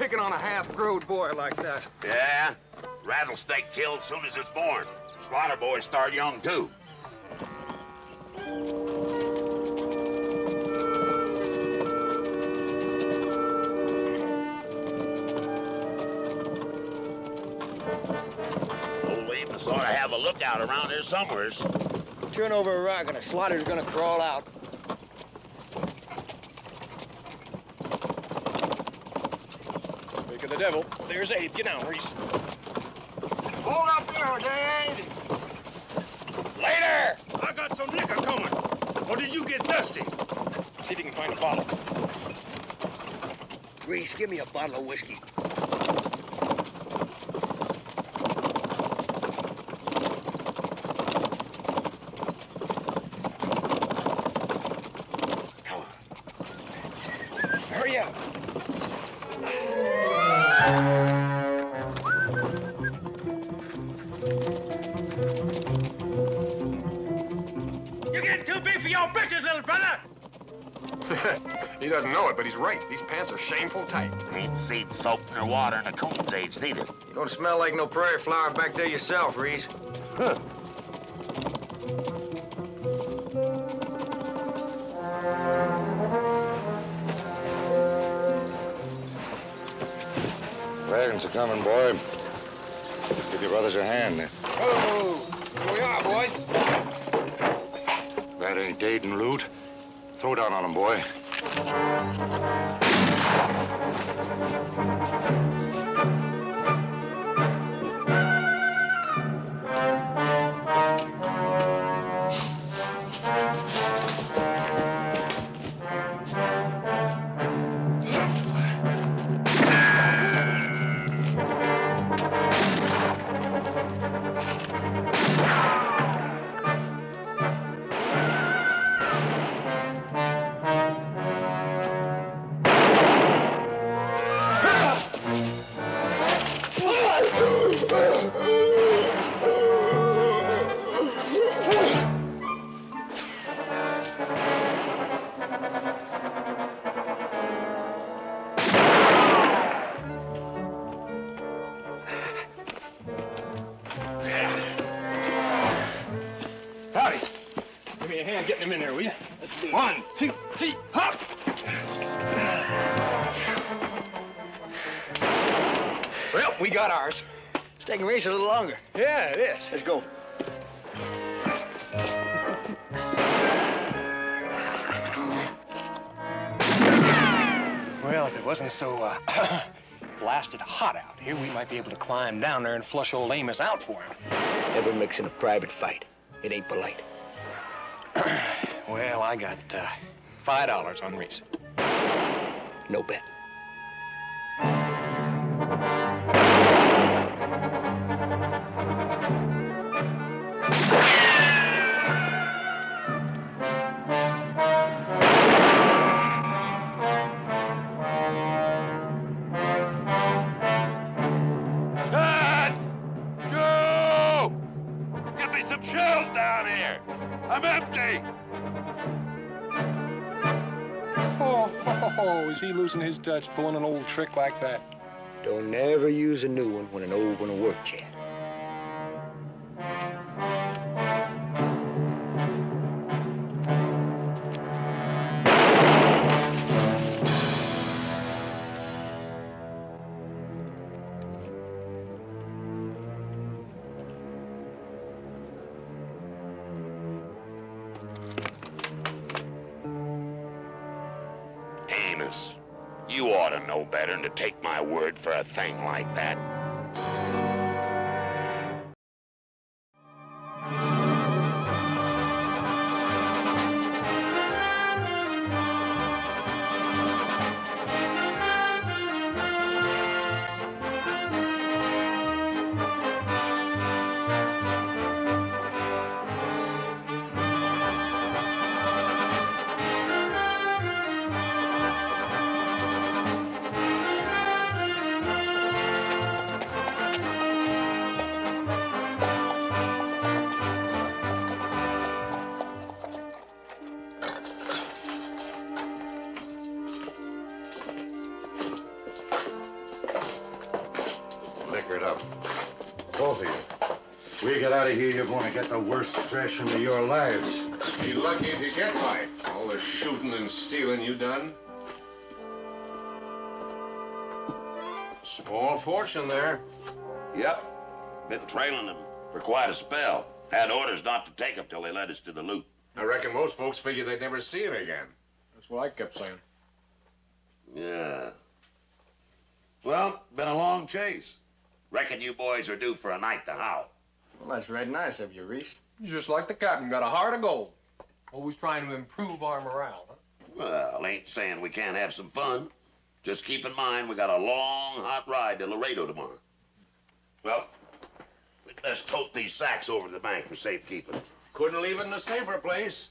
picking on a half-growed boy like that? Yeah? Rattlesnake killed soon as it's born. Slaughter boys start young, too. Old Amos ought to have a lookout around here somewheres. Turn over a rock and a slaughter's gonna crawl out. Wake of the devil. There's Abe. Get down, Reese. Hold up there, Dad. Later! I got some liquor coming. Or did you get thirsty? See if you can find a bottle. Reese, give me a bottle of whiskey. Come on. Hurry up. You're getting too big for your britches, little brother. He doesn't know it, but he's right. These pants are shameful tight. Ain't seen soap nor water in a coon's age, neither. You don't smell like no prairie flower back there yourself, Reese. Huh. Wagons are coming, boy. Give your brothers a hand. Oh, here we are, boys. That ain't Dayton loot. Throw down on him, boy. Howdy. Give me a hand getting him in there, will you? Let's do it. 1, 2, 3, hop! Well, we got ours. It's taking Reese a little longer. Yeah, it is. Let's go. Well, if it wasn't so, blasted hot out here, we might be able to climb down there and flush old Amos out for him. Never mix in a private fight. It ain't polite. Well, I got, $5 on Reese. No bet. Dad! Joe! Get me some shells down here. I'm empty. Oh, is he losing his touch pulling an old trick like that? Don't never use a new one when an old one will work, Chad. Amos, you ought to know better than to take my word for a thing like that. We get out of here, you're going to get the worst thrashing of your lives. Be lucky if you get by. All the shooting and stealing you done. Small fortune there. Yep. Been trailing them for quite a spell. Had orders not to take them till they led us to the loot. I reckon most folks figure they'd never see it again. That's what I kept saying. Yeah. Well, been a long chase. Reckon you boys are due for a night to howl. Well, that's right nice of you, Reese. Just like the captain, got a heart of gold. Always trying to improve our morale, huh? Well, ain't saying we can't have some fun. Just keep in mind we got a long, hot ride to Laredo tomorrow. Well, we'd best tote these sacks over to the bank for safekeeping. Couldn't leave it in a safer place.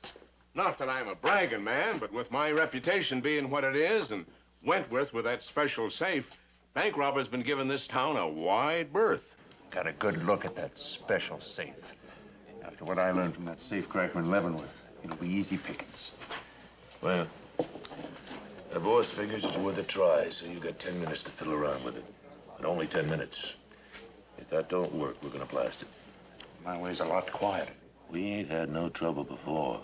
Not that I'm a bragging man, but with my reputation being what it is, and Wentworth with that special safe, bank robbers been giving this town a wide berth. Got a good look at that special safe. After what I learned from that safe cracker in Leavenworth, it'll be easy pickings. Well, the boss figures it's worth a try, so you got 10 minutes to fiddle around with it. But only 10 minutes. If that don't work, we're gonna blast it. My way's a lot quieter. We ain't had no trouble before.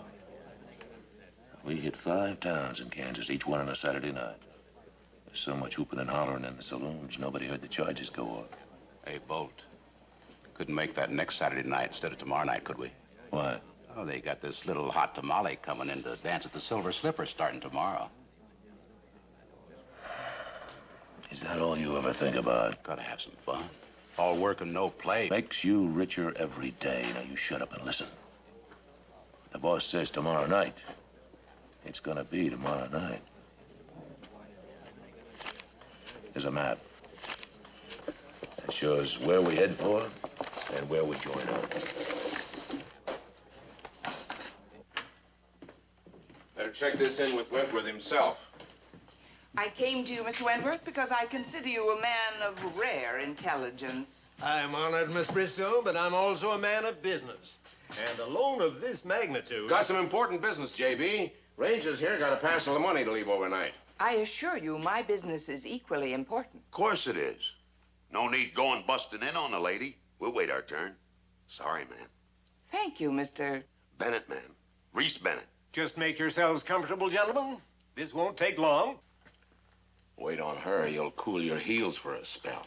We hit 5 towns in Kansas, each one on a Saturday night. There's so much whooping and hollering in the saloons, nobody heard the charges go up. Hey, Bolt. Couldn't make that next Saturday night instead of tomorrow night, could we? Why? Oh, they got this little hot tamale coming in to dance at the Silver Slipper starting tomorrow. Is that all you ever think about? Gotta have some fun. All work and no play. Makes you richer every day. Now you shut up and listen. The boss says tomorrow night. It's gonna be tomorrow night. There's a map. That shows where we head for and where we join up. Better check this in with Wentworth himself. I came to you, Mr. Wentworth, because I consider you a man of rare intelligence. I'm honored, Miss Bristow, but I'm also a man of business. And a loan of this magnitude... Got some important business, J.B. Rangers here got a passel of money to leave overnight. I assure you, my business is equally important. Of course it is. No need going busting in on a lady. We'll wait our turn. Sorry, man. Thank you, Mr. Bennett, man. Reese Bennett. Just make yourselves comfortable, gentlemen. This won't take long. Wait on her, you'll cool your heels for a spell.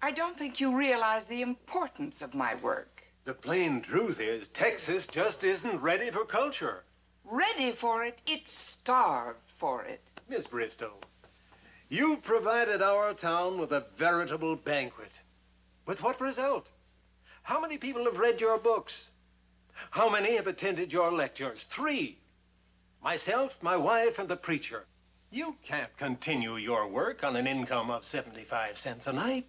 I don't think you realize the importance of my work. The plain truth is, Texas just isn't ready for culture. Ready for it, it's starved for it. Miss Bristow, you've provided our town with a veritable banquet. With what result? How many people have read your books? How many have attended your lectures? 3. Myself, my wife, and the preacher. You can't continue your work on an income of 75 cents a night.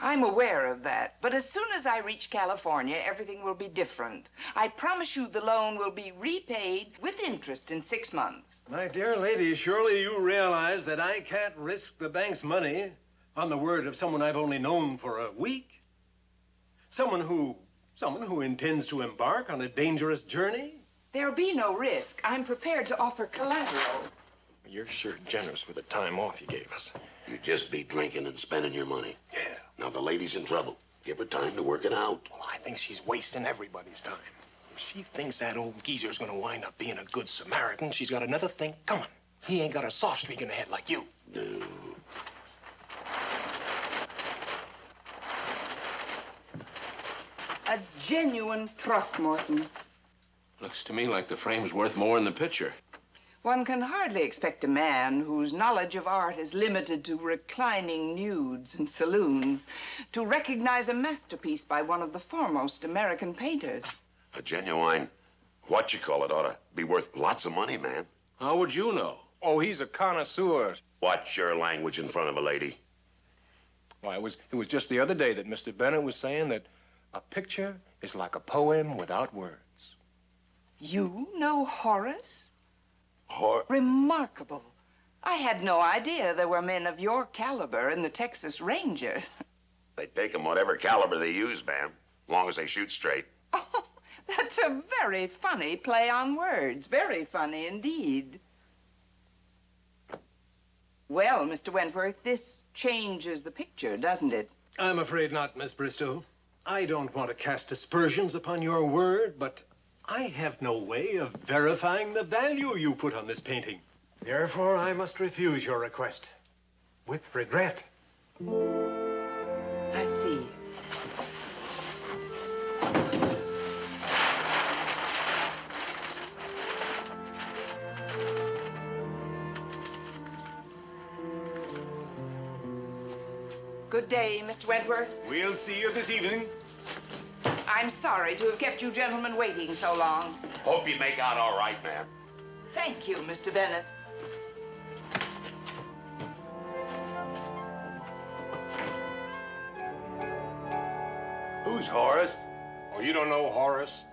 I'm aware of that, but as soon as I reach California, everything will be different. I promise you the loan will be repaid with interest in 6 months. My dear lady, surely you realize that I can't risk the bank's money on the word of someone I've only known for a week? Someone who intends to embark on a dangerous journey? There'll be no risk. I'm prepared to offer collateral. You're sure generous with the time off you gave us. You'd just be drinking and spending your money. Yeah. Now the lady's in trouble. Give her time to work it out. Well, I think she's wasting everybody's time. If she thinks that old geezer's gonna wind up being a good Samaritan, she's got another thing coming. He ain't got a soft streak in the head like you. No. A genuine Throckmorton. Looks to me like the frame's worth more than the picture. One can hardly expect a man whose knowledge of art is limited to reclining nudes and saloons to recognize a masterpiece by one of the foremost American painters. A genuine, ought to be worth lots of money, man. How would you know? Oh, he's a connoisseur. Watch your language in front of a lady. Why, it was just the other day that Mr. Bennett was saying that a picture is like a poem without words. You know Horace? Remarkable. I had no idea there were men of your caliber in the Texas Rangers. They take 'em whatever caliber they use, ma'am, as long as they shoot straight. Oh, that's a very funny play on words. Very funny indeed. Well, Mr. Wentworth, this changes the picture, doesn't it? I'm afraid not, Miss Bristow. I don't want to cast aspersions upon your word, but I have no way of verifying the value you put on this painting. Therefore, I must refuse your request. With regret. I see. Good day, Mr. Wentworth. We'll see you this evening. I'm sorry to have kept you gentlemen waiting so long. Hope you make out all right, ma'am. Thank you, Mr. Bennett. Who's Horace? Oh, you don't know Horace?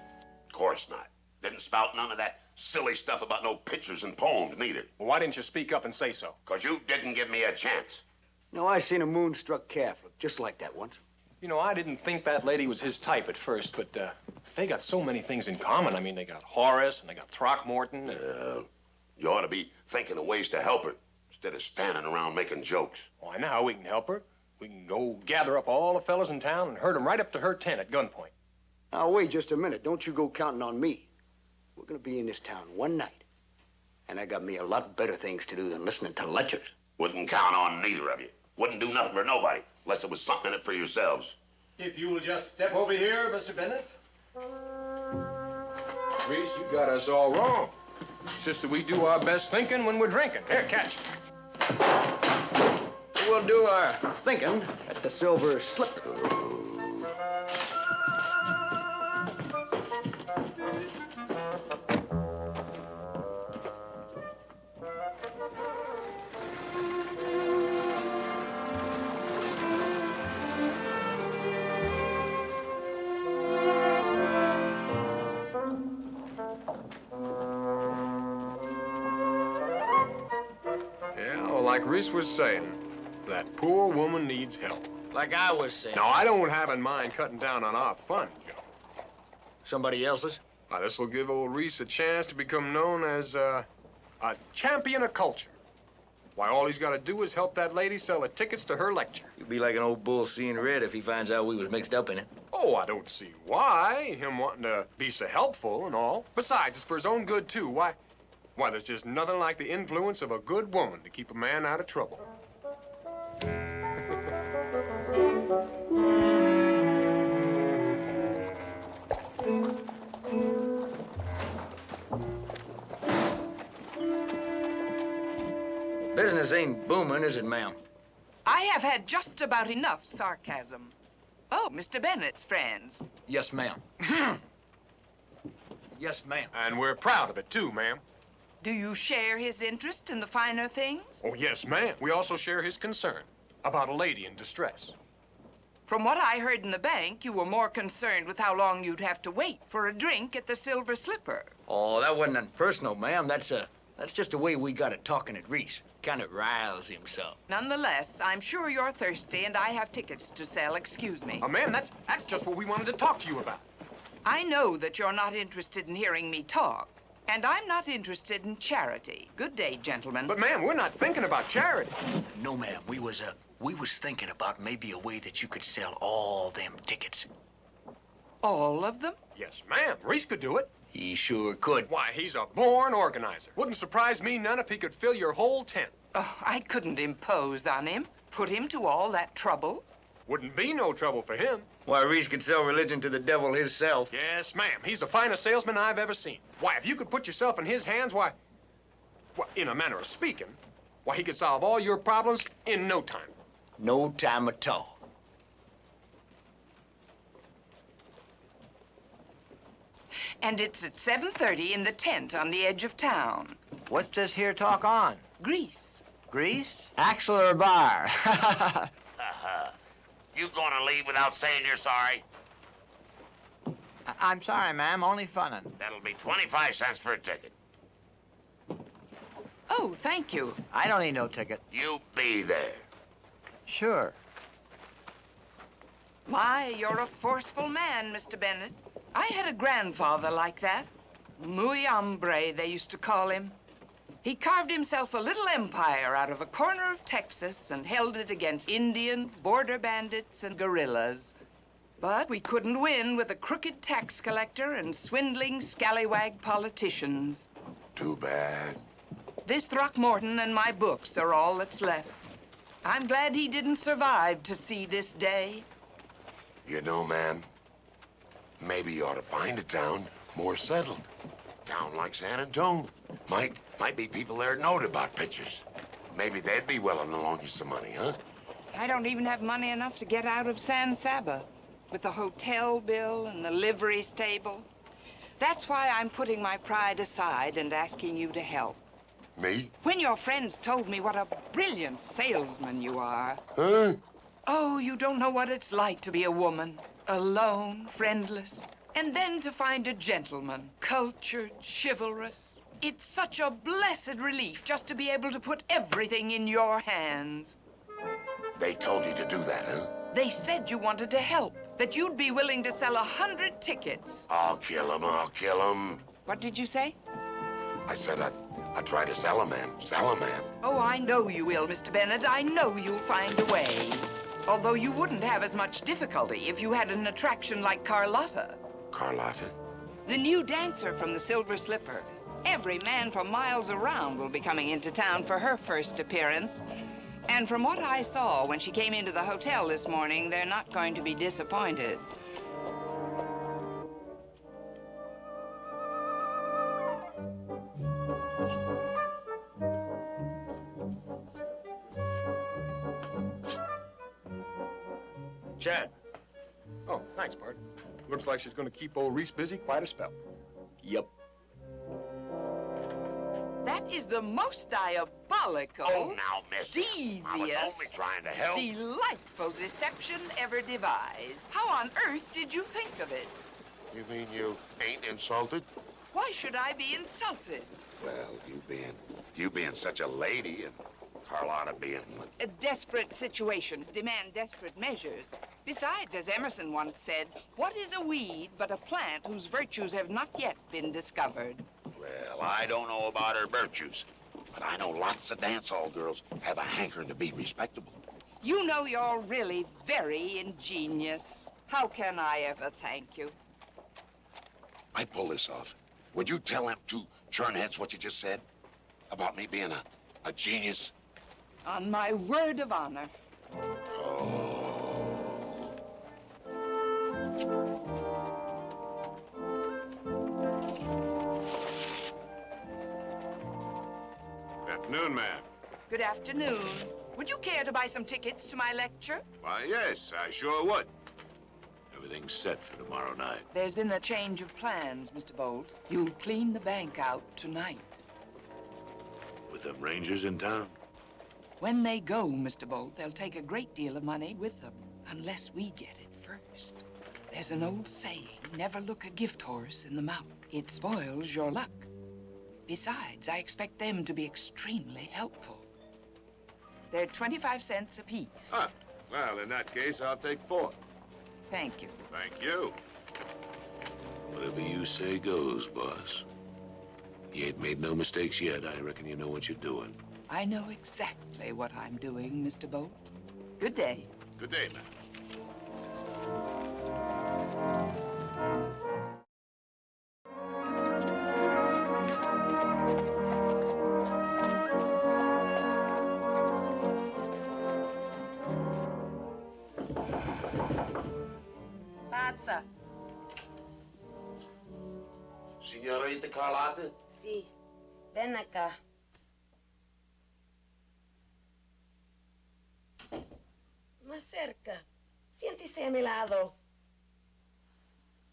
Of course not. Didn't spout none of that silly stuff about no pictures and poems, neither. Well, why didn't you speak up and say so? 'Cause you didn't give me a chance. No, I seen a moonstruck calf look just like that once. You know, I didn't think that lady was his type at first, but they got so many things in common. I mean, they got Horace and they got Throckmorton. You ought to be thinking of ways to help her instead of standing around making jokes. Oh, I know how we can help her. We can go gather up all the fellas in town and herd them right up to her tent at gunpoint. Now, wait just a minute. Don't you go counting on me. We're gonna be in this town one night. And I got me a lot better things to do than listening to lectures. Wouldn't count on neither of you. Wouldn't do nothing for nobody unless it was something in it for yourselves. If you will just step over here, Mr. Bennett. Reese, you got us all wrong. It's just that we do our best thinking when we're drinking. Here, catch. We'll do our thinking at the Silver Slipper. Like Reese was saying, that poor woman needs help. Like I was saying. Now, I don't have in mind cutting down on our fun, Joe. Somebody else's? Now, this will give old Reese a chance to become known as a champion of culture. Why, all he's got to do is help that lady sell the tickets to her lecture. You'd be like an old bull seeing red if he finds out we was mixed up in it. Oh, I don't see why. Him wanting to be so helpful and all. Besides, it's for his own good, too. Why, there's just nothing like the influence of a good woman to keep a man out of trouble. Business ain't booming, is it, ma'am? I have had just about enough sarcasm. Oh, Mr. Bennett's friends. Yes, ma'am. Yes, ma'am. And we're proud of it, too, ma'am. Do you share his interest in the finer things? Oh, yes, ma'am. We also share his concern about a lady in distress. From what I heard in the bank, you were more concerned with how long you'd have to wait for a drink at the Silver Slipper. Oh, that wasn't impersonal, ma'am. That's just the way we got it talking at Reese. Kind of riles him some. Nonetheless, I'm sure you're thirsty and I have tickets to sell. Excuse me. Ma'am, that's just what we wanted to talk to you about. I know that you're not interested in hearing me talk. And I'm not interested in charity. Good day, gentlemen. But, ma'am, we're not thinking about charity. No, ma'am. We was thinking about maybe a way that you could sell all them tickets. All of them? Yes, ma'am. Reese could do it. He sure could. Why, he's a born organizer. Wouldn't surprise me none if he could fill your whole tent. Oh, I couldn't impose on him. Put him to all that trouble. Wouldn't be no trouble for him. Why, Reese could sell religion to the devil himself. Yes, ma'am. He's the finest salesman I've ever seen. Why, if you could put yourself in his hands, why, in a manner of speaking, why, he could solve all your problems in no time. No time at all. And it's at 7:30 in the tent on the edge of town. What's this here talk on? Grease. Grease? Axle or bar? You gonna leave without saying you're sorry? I'm sorry, ma'am. Only funnin'. That'll be 25 cents for a ticket. Oh, thank you. I don't need no ticket. You be there. Sure. My, you're a forceful man, Mr. Bennett. I had a grandfather like that. Muy hombre, they used to call him. He carved himself a little empire out of a corner of Texas and held it against Indians, border bandits, and guerrillas. But we couldn't win with a crooked tax collector and swindling scallywag politicians. Too bad. This Throckmorton and my books are all that's left. I'm glad he didn't survive to see this day. You know, ma'am, maybe you ought to find a town more settled. Town like San Antone. Might be people there knowed about pictures. Maybe they'd be willing to loan you some money, huh? I don't even have money enough to get out of San Saba with the hotel bill and the livery stable. That's why I'm putting my pride aside and asking you to help. Me? When your friends told me what a brilliant salesman you are. Huh? Oh, you don't know what it's like to be a woman, alone, friendless, and then to find a gentleman, cultured, chivalrous. It's such a blessed relief just to be able to put everything in your hands. They told you to do that, huh? They said you wanted to help, that you'd be willing to sell 100 tickets. I'll kill him. What did you say? I said I'd try to sell a man. Oh, I know you will, Mr. Bennett. I know you'll find a way. Although you wouldn't have as much difficulty if you had an attraction like Carlotta. Carlotta? The new dancer from the Silver Slipper. Every man for miles around will be coming into town for her first appearance. And from what I saw when she came into the hotel this morning, they're not going to be disappointed. Chad. Oh, thanks, Bart. Looks like she's going to keep old Reese busy quite a spell. Yep. That is the most diabolical, Oh, now, mister. I was devious, only trying to help. delightful deception ever devised. How on earth did you think of it? You mean you ain't insulted? Why should I be insulted? Well, you being such a lady and Carlotta being... Desperate situations demand desperate measures. Besides, as Emerson once said, what is a weed but a plant whose virtues have not yet been discovered? Well, I don't know about her virtues, but I know lots of dance hall girls have a hankering to be respectable. You know you're really very ingenious. How can I ever thank you? I pull this off. Would you tell them two churnheads what you just said? About me being a genius? On my word of honor. Oh. Afternoon, ma'am. Good afternoon. Would you care to buy some tickets to my lecture? Why, yes, I sure would. Everything's set for tomorrow night. There's been a change of plans, Mr. Bolt. You'll clean the bank out tonight. With them Rangers in town? When they go, Mr. Bolt, they'll take a great deal of money with them, unless we get it first. There's an old saying, never look a gift horse in the mouth. It spoils your luck. Besides, I expect them to be extremely helpful. They're 25 cents apiece. Ah, well, in that case, I'll take 4. Thank you. Thank you. Whatever you say goes, boss. You ain't made no mistakes yet. I reckon you know what you're doing. I know exactly what I'm doing, Mr. Bolt. Good day. Good day, ma'am. Passa. Señorita Carlotta? Sí. Ven acá. Más cerca. Siéntese a mi lado.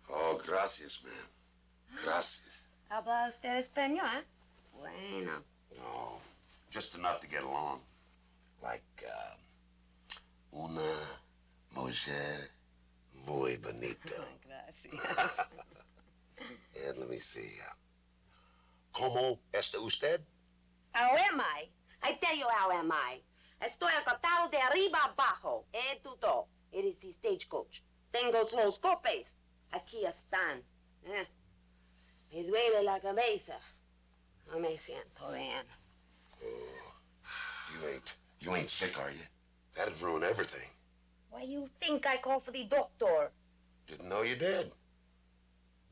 Oh, gracias, ma'am. Gracias. ¿Habla usted español, eh? Bueno. No, just enough to get along. Like, una mujer muy bonita. Gracias. And let me see. ¿Cómo está usted? How am I? I tell you how am I. Estoy acotado de arriba abajo. Todo. Eres the stagecoach. Tengo los golpes. Aquí están. Me duele la cabeza. No me siento bien. Oh, you ain't sick, are you? That'd ruin everything. Why you think I call for the doctor? Didn't know you did.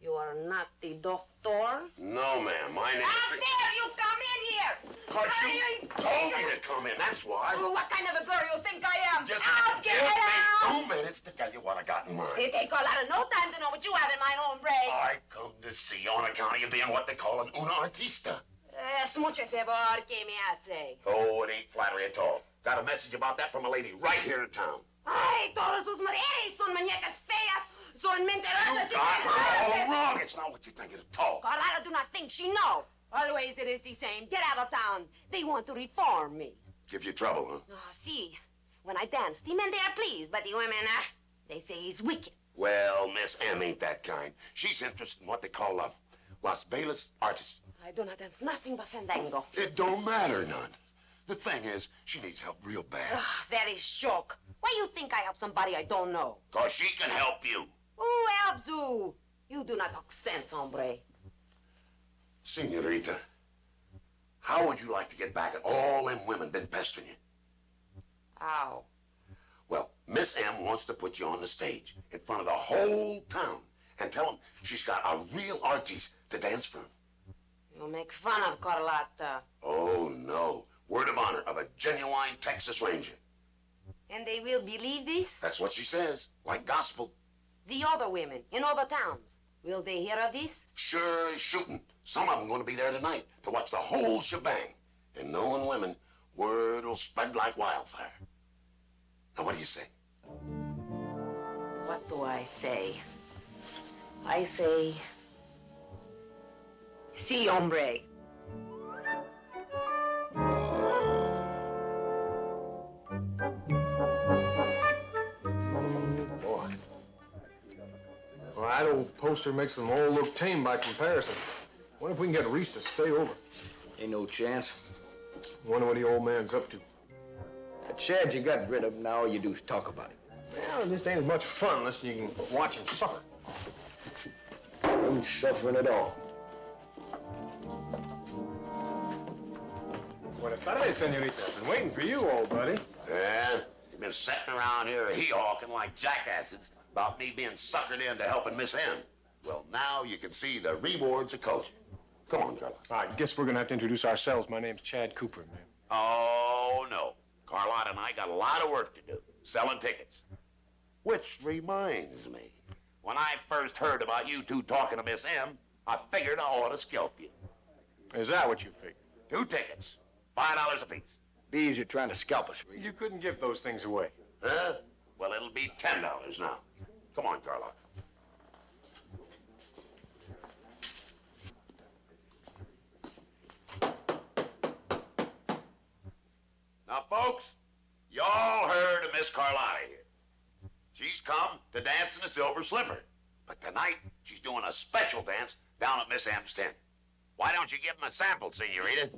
You are not the doctor? No, ma'am. My name How is... dare you come in here? Cause you told me to come in, that's why. Oh, what kind of a girl you think I am? Just out, give get out! me 2 minutes to tell you what I got in mind. It take a lot of no time to know what you have in mind, hombre. I come to see you on account of you being what they call an una artista. Es mucho favor que me hace. Oh, it ain't flattery at all. Got a message about that from a lady right here in town. Ay, todas sus mujeres son muñecas feas, son mentirosas. You got her all wrong. It's not what you think at all. Carlotta do not think she know. Always it is the same. Get out of town. They want to reform me. Give you trouble, huh? Oh, see, when I dance, the men, they are pleased, but the women, they say he's wicked. Well, Miss M ain't that kind. She's interested in what they call Las Vegas artists. I do not dance nothing but fandango. It don't matter none. The thing is, she needs help real bad. That is shock. Why you think I help somebody I don't know? 'Cause she can help you. Who helps you? You do not talk sense, hombre. Senorita, how would you like to get back at all them women been pestering you? How? Well, Miss M wants to put you on the stage in front of the whole town and tell them she's got a real artiste to dance for 'em. You make fun of Carlotta. Oh, no. Word of honor of a genuine Texas Ranger. And they will believe this? That's what she says, like gospel. The other women in other towns, will they hear of this? Sure as shooting. Some of them going to be there tonight to watch the whole shebang. And knowing women, word will spread like wildfire. Now, what do you say? What do I say? I say... Si, hombre. Boy. Well, that old poster makes them all look tame by comparison. What if we can get Reese to stay over? Ain't no chance. Wonder what the old man's up to. That Chad you got rid of, now all you do is talk about him. Well, it just ain't as much fun unless you can watch him suffer. Ain't suffering at all. Buenas tardes, senorita. Been waiting for you, old buddy. Yeah, you've been sitting around here he-hawking like jackasses about me being suckered into helping Miss M. Well, now you can see the rewards of culture. Come on, Carla. I guess we're gonna have to introduce ourselves. My name's Chad Cooper, man. Oh, no. Carlotta and I got a lot of work to do, selling tickets. Which reminds me, when I first heard about you two talking to Miss M, I figured I ought to scalp you. Is that what you figured? 2 tickets, $5 apiece. Bees are trying to scalp us. You couldn't give those things away. Huh? Well, it'll be $10 now. Come on, Carlotta. Now, folks, y'all heard of Miss Carlotta here. She's come to dance in the Silver Slipper. But tonight, she's doing a special dance down at Miss M's tent. Why don't you give them a sample, senorita?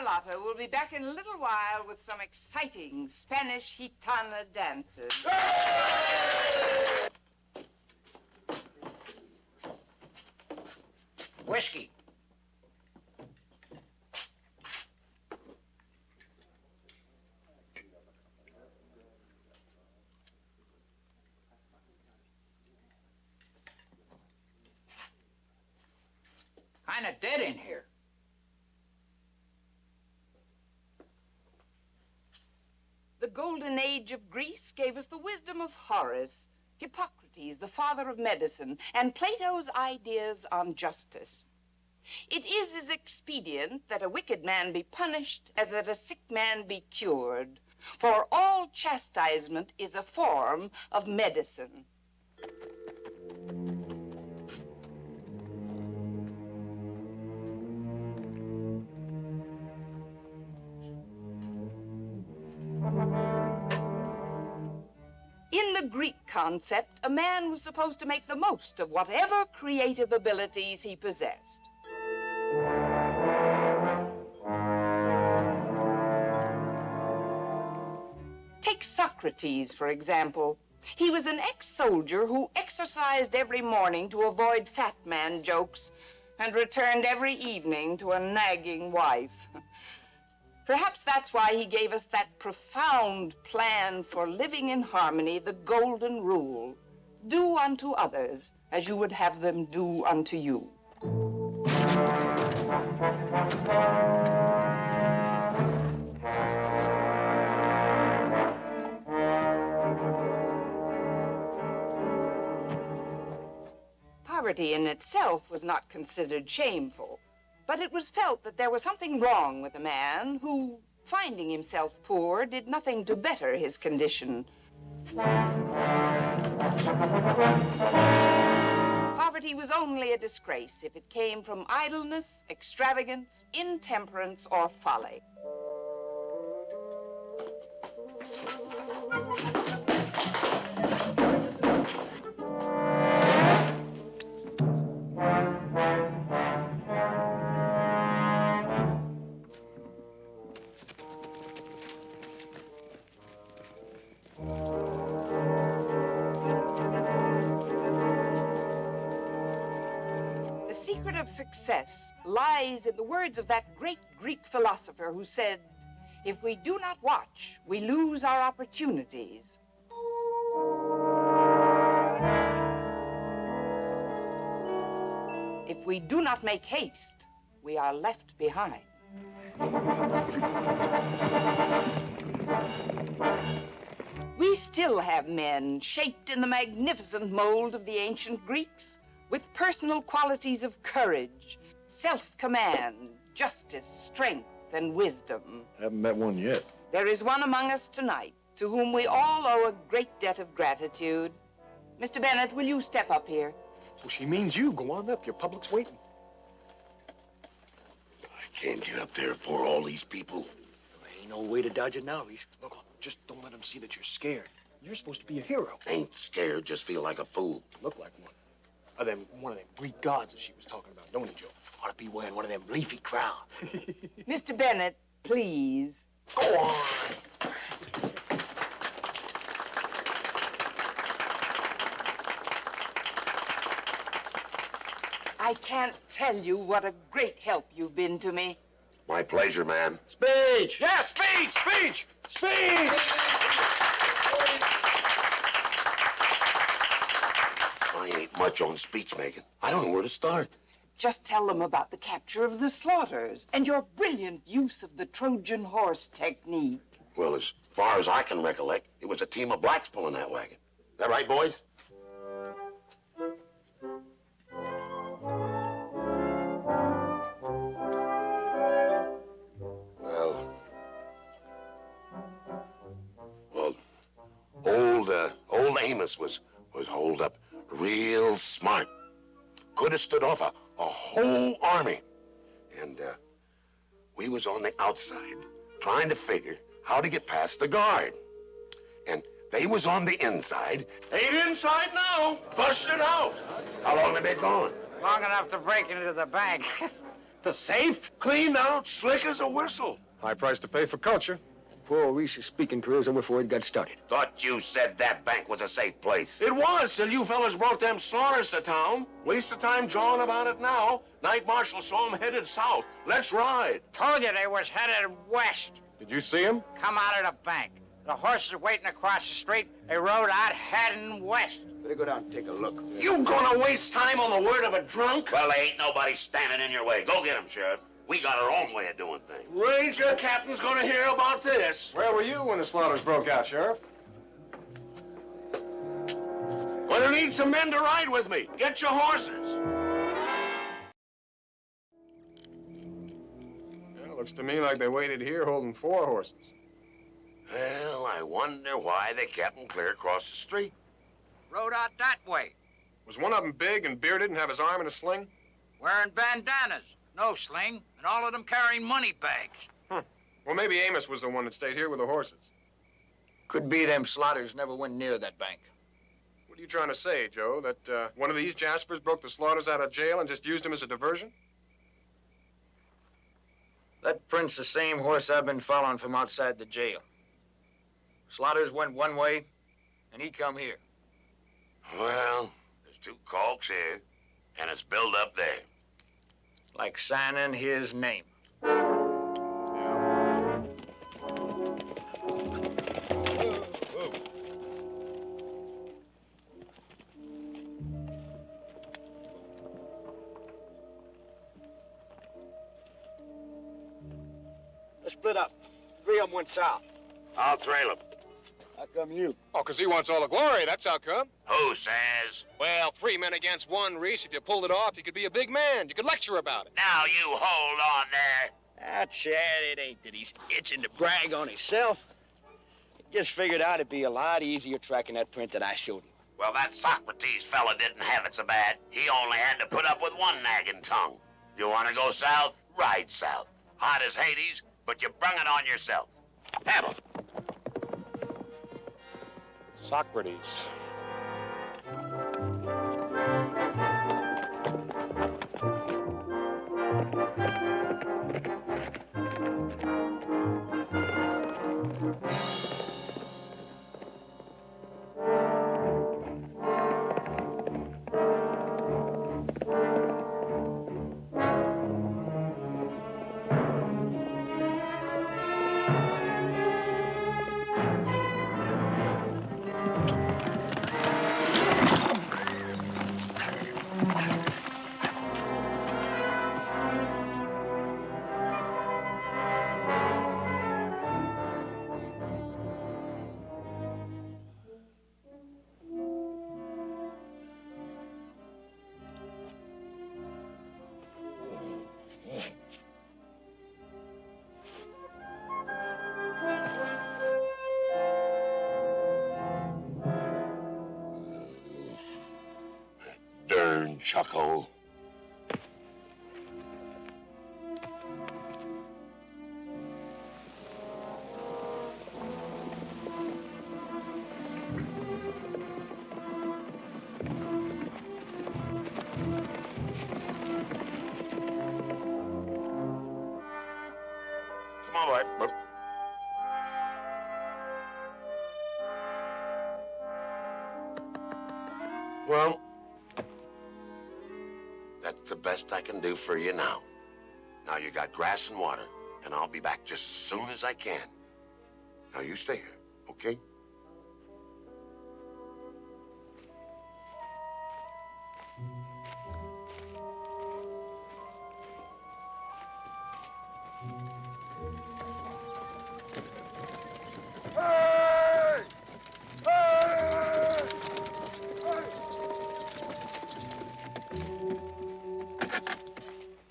Carlotta will be back in a little while with some exciting Spanish gitana dances. Whiskey. Kind of dead in here. The golden age of Greece gave us the wisdom of Horace, Hippocrates, the father of medicine, and Plato's ideas on justice. It is as expedient that a wicked man be punished as that a sick man be cured, for all chastisement is a form of medicine. In the Greek concept, a man was supposed to make the most of whatever creative abilities he possessed. Take Socrates, for example. He was an ex-soldier who exercised every morning to avoid fat man jokes and returned every evening to a nagging wife. Perhaps that's why he gave us that profound plan for living in harmony, the golden rule. Do unto others as you would have them do unto you. Poverty in itself was not considered shameful. But it was felt that there was something wrong with a man who, finding himself poor, did nothing to better his condition. Poverty was only a disgrace if it came from idleness, extravagance, intemperance, or folly. The secret of success lies in the words of that great Greek philosopher who said, "If we do not watch, we lose our opportunities." If we do not make haste, we are left behind. We still have men shaped in the magnificent mold of the ancient Greeks, with personal qualities of courage, self-command, justice, strength, and wisdom. Haven't met one yet. There is one among us tonight to whom we all owe a great debt of gratitude. Mr. Bennett, will you step up here? Well, she means you. Go on up. Your public's waiting. I can't get up there for all these people. There ain't no way to dodge it now, Reese. Look, just don't let them see that you're scared. You're supposed to be a hero. Ain't scared, just feel like a fool. Look like one. One of them Greek gods that she was talking about, don't he, Joe? Ought to be wearing one of them leafy crowns. Mr. Bennett, please. Go on. I can't tell you what a great help you've been to me. My pleasure, ma'am. Speech! Yeah, speech! Speech! Speech! I ain't much on speech making. I don't know where to start. Just tell them about the capture of the slaughters and your brilliant use of the Trojan horse technique. Well, as far as I can recollect, it was a team of blacks pulling that wagon. Is that right, boys? Old Amos was holed up real smart. Could have stood off a whole army. And we was on the outside trying to figure how to get past the guard. And they was on the inside. Ain't inside now. Busted out. How long have they been gone? Long enough to break into the bank. The safe? Cleaned out, slick as a whistle. High price to pay for culture. Poor old Reese's speaking career's over before it got started. Thought you said that bank was a safe place. It was till you fellas brought them slaughters to town. Waste of time jawing about it now. Night Marshal saw 'em headed south. Let's ride. Told you they was headed west. Did you see him? Come out of the bank. The horses waiting across the street. They rode out heading west. Better go down and take a look. You gonna waste time on the word of a drunk? Well, there ain't nobody standing in your way. Go get him, Sheriff. We got our own way of doing things. Ranger Captain's gonna hear about this. Where were you when the slaughters broke out, Sheriff? Gonna need some men to ride with me. Get your horses. Yeah, looks to me like they waited here holding 4 horses. Well, I wonder why they kept them clear across the street. Rode out that way. Was one of them big and bearded and have his arm in a sling? Wearing bandanas. No sling. And all of them carrying money bags. Well, maybe Amos was the one that stayed here with the horses. Could be them slaughters never went near that bank. What are you trying to say, Joe? That one of these Jaspers broke the slaughters out of jail and just used him as a diversion? That print's the same horse I've been following from outside the jail. Slaughters went one way, and he come here. Well, there's 2 calks here, and it's built up there. Like signing his name. Let's split up. 3 of them went south. I'll trail him. How come you? Oh, 'cause he wants all the glory, that's how come. Who says? Well, 3 men against 1, Reese. If you pulled it off, you could be a big man. You could lecture about it. Now you hold on there. Ah, Chad, it ain't that he's itching to brag on himself. He just figured out it'd be a lot easier tracking that print that I showed him. Well, that Socrates fella didn't have it so bad. He only had to put up with one nagging tongue. You want to go south? Ride south. Hot as Hades, but you brung it on yourself. Have 'em. Socrates. Darn chuckhole. Come on, boy. Well, that's the best I can do for you now. Now you got grass and water, and I'll be back just as soon as I can. Now you stay here, okay?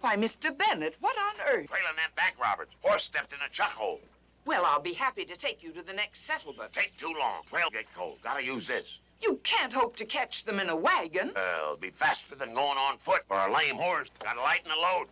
Why, Mr. Bennett, what on earth? Trailing them bank robbers. Horse stepped in a chuck hole. Well, I'll be happy to take you to the next settlement. Take too long. Trail get cold. Gotta use this. You can't hope to catch them in a wagon. It'll be faster than going on foot or a lame horse. Gotta lighten the load.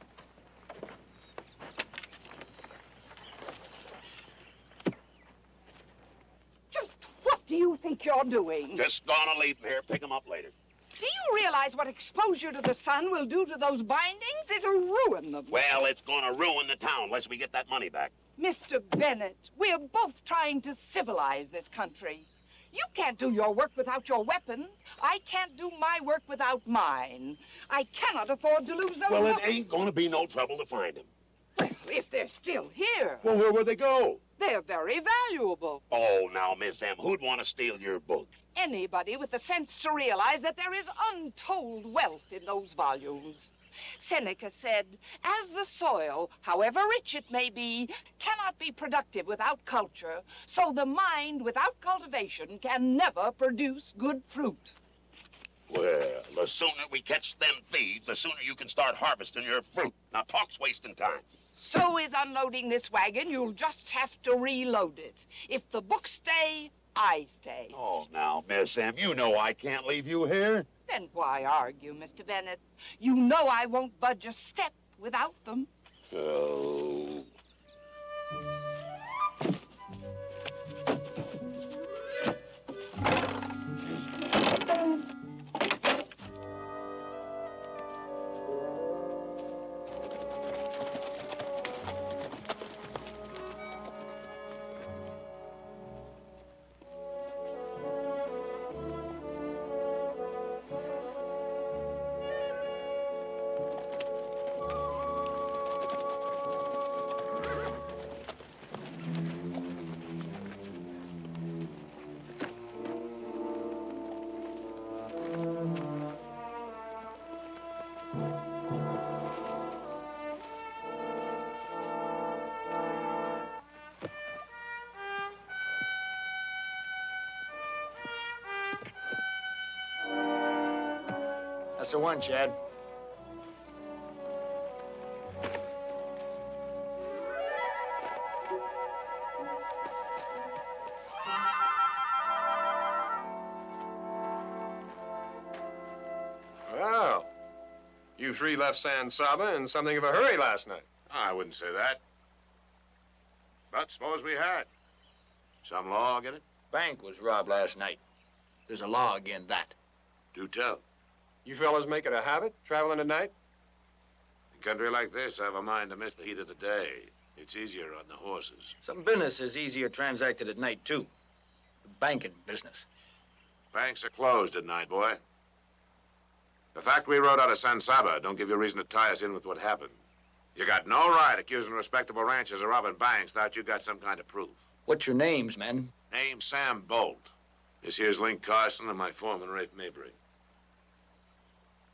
Just what do you think you're doing? Just gonna leave him here. Pick him up later. Do you realize what exposure to the sun will do to those bindings? It'll ruin them. Well, it's gonna ruin the town unless we get that money back. Mr. Bennett, we're both trying to civilize this country. You can't do your work without your weapons. I can't do my work without mine. I cannot afford to lose those Well, it books. ain't gonna be no trouble to find them. Well, if they're still here. Well, where would they go? They're very valuable. Oh, now, Miss M, who'd want to steal your books? Anybody with the sense to realize that there is untold wealth in those volumes. Seneca said, as the soil, however rich it may be, cannot be productive without culture, so the mind without cultivation can never produce good fruit. Well, the sooner we catch them thieves, the sooner you can start harvesting your fruit. Now, talk's wasting time. So is unloading this wagon. You'll just have to reload it. If the books stay, I stay. Oh, now, Miss M, you know I can't leave you here. Then why argue, Mr. Bennett? You know I won't budge a step without them. Oh. That's the one, Chad. Well, you three left San Saba in something of a hurry last night. I wouldn't say that. But suppose we had. Some law against it? Bank was robbed last night. There's a law against that. Do tell. You fellas make it a habit, traveling at night? In a country like this, I have a mind to miss the heat of the day. It's easier on the horses. Some business is easier transacted at night, too. The banking business. Banks are closed at night, boy. The fact we rode out of San Saba don't give you a reason to tie us in with what happened. You got no right accusing respectable ranchers of robbing banks without you got some kind of proof. What's your names, men? Name's Sam Bolt. This here's Link Carson and my foreman, Rafe Mabry.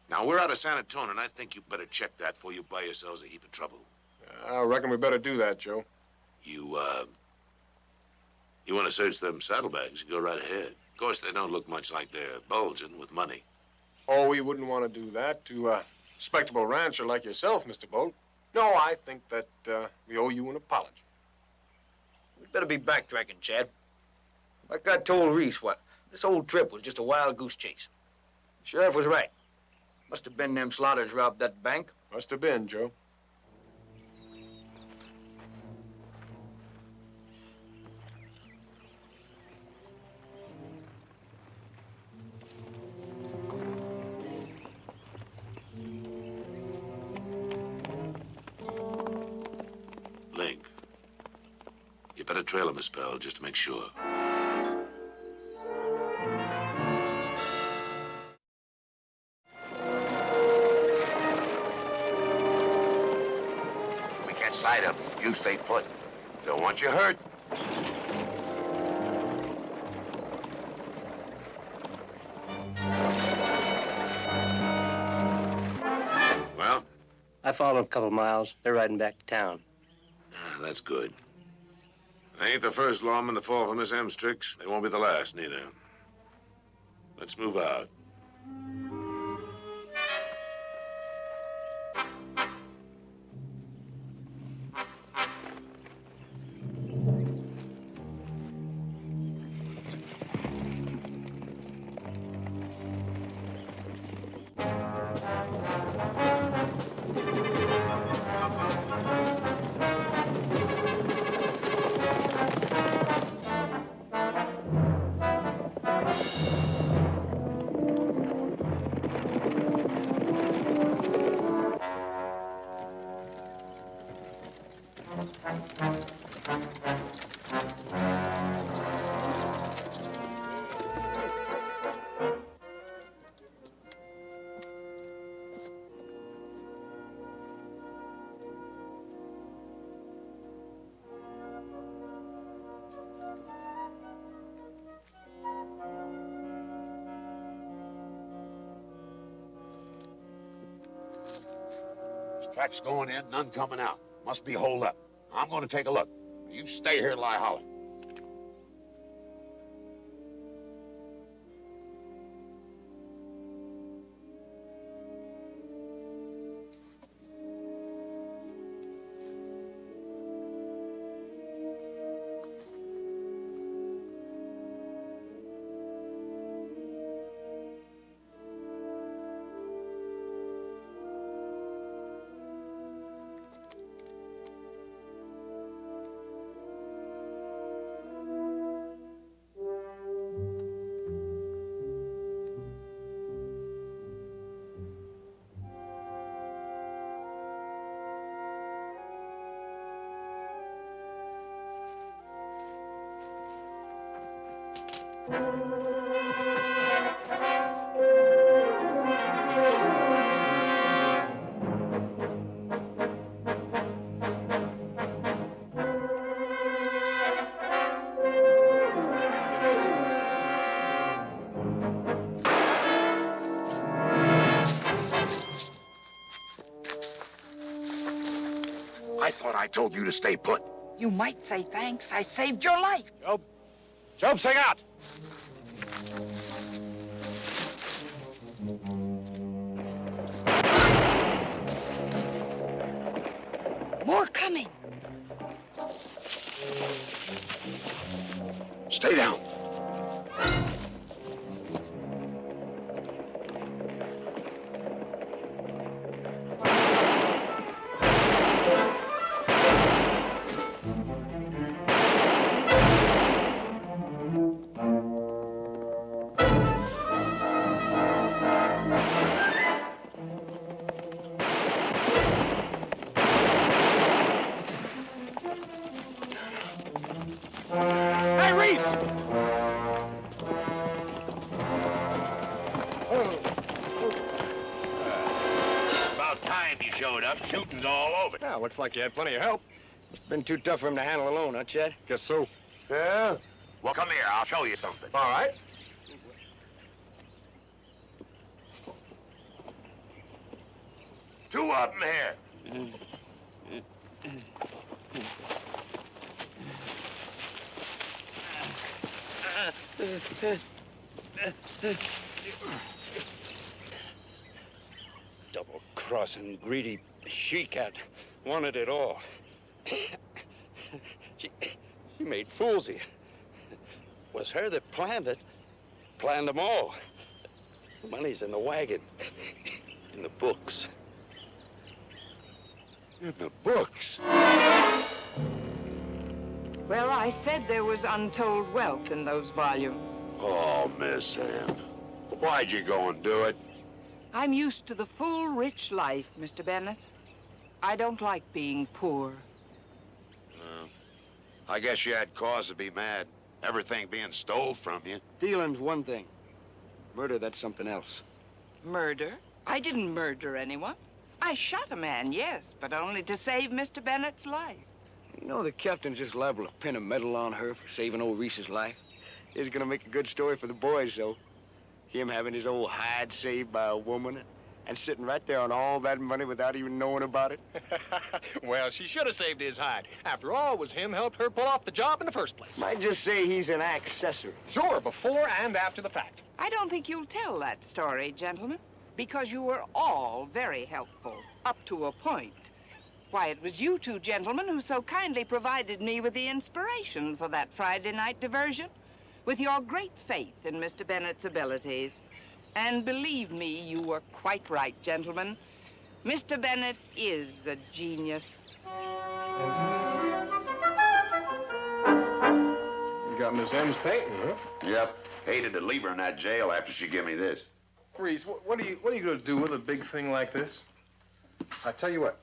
Now, we're out of San Antonio, and I think you better check that before you buy yourselves a heap of trouble. I reckon we better do that, Joe. You want to search them saddlebags, you go right ahead. Of course, they don't look much like they're bulging with money. Oh, we wouldn't want to do that to a respectable rancher like yourself, Mr. Bolt. No, I think that we owe you an apology. We better be backtracking, Chad. Like I told Reese, this whole trip was just a wild goose chase. The sheriff was right. Must have been them Slaughters robbed that bank. Must have been, Joe. Link, you better trail him a spell just to make sure. We can't sight him. You stay put. Don't want you hurt. Well? I followed them a couple miles. They're riding back to town. That's good. They ain't the first lawman to fall for Miss M's tricks. They won't be the last, neither. Let's move out. Tracks going in, none coming out. Must be holed up. I'm going to take a look. You stay here and lie holler. I thought I told you to stay put. You might say thanks. I saved your life. Job. Job, sing out. More coming. Stay down. Hey, Reese! About time you showed up. Shooting's all over. Yeah, looks like you had plenty of help. It's been too tough for him to handle alone, huh, Chad? Guess so. Yeah? Well, come here. I'll show you something. All right. Two of them here. Double-crossing, greedy she-cat wanted it all. She made fools of you. Was her that planned it. Planned them all. The money's in the wagon. In the books. In the books? Well, I said there was untold wealth in those volumes. Oh, Miss Ann. Why'd you go and do it? I'm used to the full, rich life, Mr. Bennett. I don't like being poor. I guess you had cause to be mad. Everything being stole from you. Stealing's one thing. Murder, that's something else. Murder? I didn't murder anyone. I shot a man, yes, but only to save Mr. Bennett's life. You know the captain's just liable to pin a medal on her for saving old Reese's life. It's gonna make a good story for the boys, though. Him having his old hide saved by a woman and sitting right there on all that money without even knowing about it. Well, she should have saved his hide. After all, it was him helped her pull off the job in the first place. Might just say he's an accessory. Sure, before and after the fact. I don't think you'll tell that story, gentlemen, because you were all very helpful, up to a point. Why, it was you two gentlemen who so kindly provided me with the inspiration for that Friday night diversion, with your great faith in Mr. Bennett's abilities. And believe me, you were quite right, gentlemen. Mr. Bennett is a genius. You got Miss M's painting, huh? Yep. Hated to leave her in that jail after she gave me this. Reese, what are you going to do with a big thing like this? I tell you what,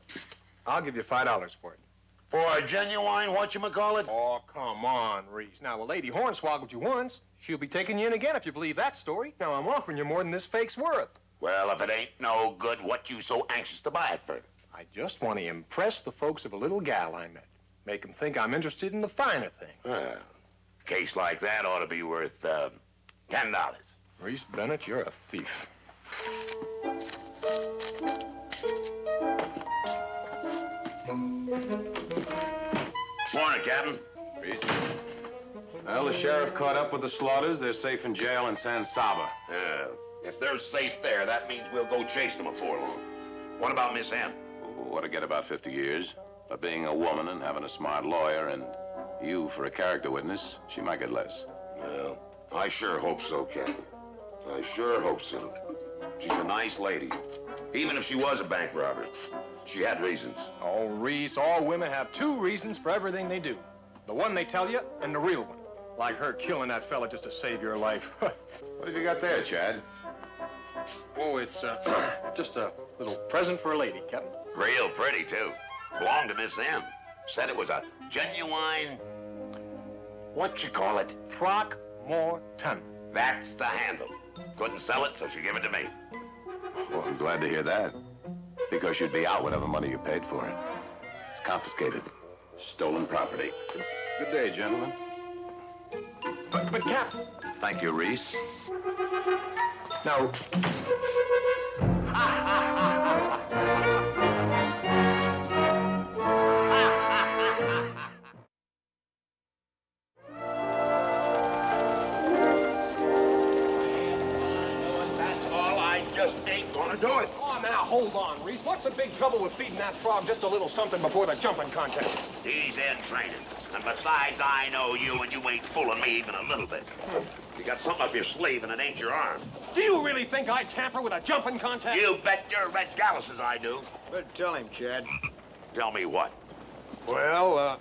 I'll give you $5 for it. For a genuine whatchamacallit? Oh, come on, Reese. Now, the lady hornswoggled you once. She'll be taking you in again if you believe that story. Now, I'm offering you more than this fake's worth. Well, if it ain't no good, what you so anxious to buy it for? I just want to impress the folks of a little gal I met. Make them think I'm interested in the finer thing. A case like that ought to be worth, $10. Reese Bennett, you're a thief. Morning, Captain. Reese. Well, the sheriff caught up with the Slaughters. They're safe in jail in San Saba. Yeah. If they're safe there, that means we'll go chase them before long. What about Miss M? What to get about 50 years. But being a woman and having a smart lawyer and you for a character witness, she might get less. Well, I sure hope so, Captain. I sure hope so. She's a nice lady. Even if she was a bank robber, she had reasons. Oh, Reese, all women have two reasons for everything they do. The one they tell you and the real one. Like her killing that fella just to save your life. What have you got there, Chad? Oh, it's just a little present for a lady, Captain. Real pretty, too. Belonged to Miss M. Said it was a genuine... what you call it? Throckmorton. That's the handle. Couldn't sell it, so she gave it to me. Well, I'm glad to hear that. Because you'd be out whatever money you paid for it. It's confiscated. Stolen property. Good day, gentlemen. But Captain... Thank you, Reese. Now... Do it. Oh, now, hold on, Reese. What's the big trouble with feeding that frog just a little something before the jumping contest? He's in training. And besides, I know you, and you ain't fooling me even a little bit. You got something up your sleeve, and it ain't your arm. Do you really think I'd tamper with a jumping contest? You bet your red galluses I do. Better tell him, Chad. Tell me what? Well,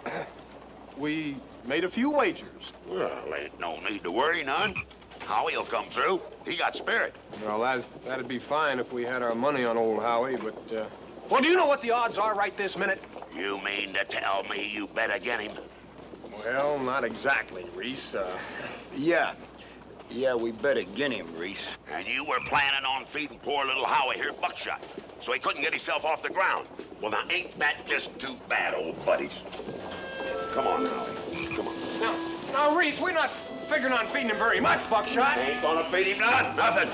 we made a few wagers. Well, ain't no need to worry none. Howie'll come through. He got spirit. Well, that'd be fine if we had our money on old Howie, but, well, do you know what the odds are right this minute? You mean to tell me you bet against him? Well, not exactly, Reese. Yeah, we bet against him, Reese. And you were planning on feeding poor little Howie here buckshot, so he couldn't get himself off the ground. Well, now, ain't that just too bad, old buddies? Come on, Howie. Come on. Now, Reese, we're not figuring on feeding him very much buckshot. Ain't gonna feed him nothing.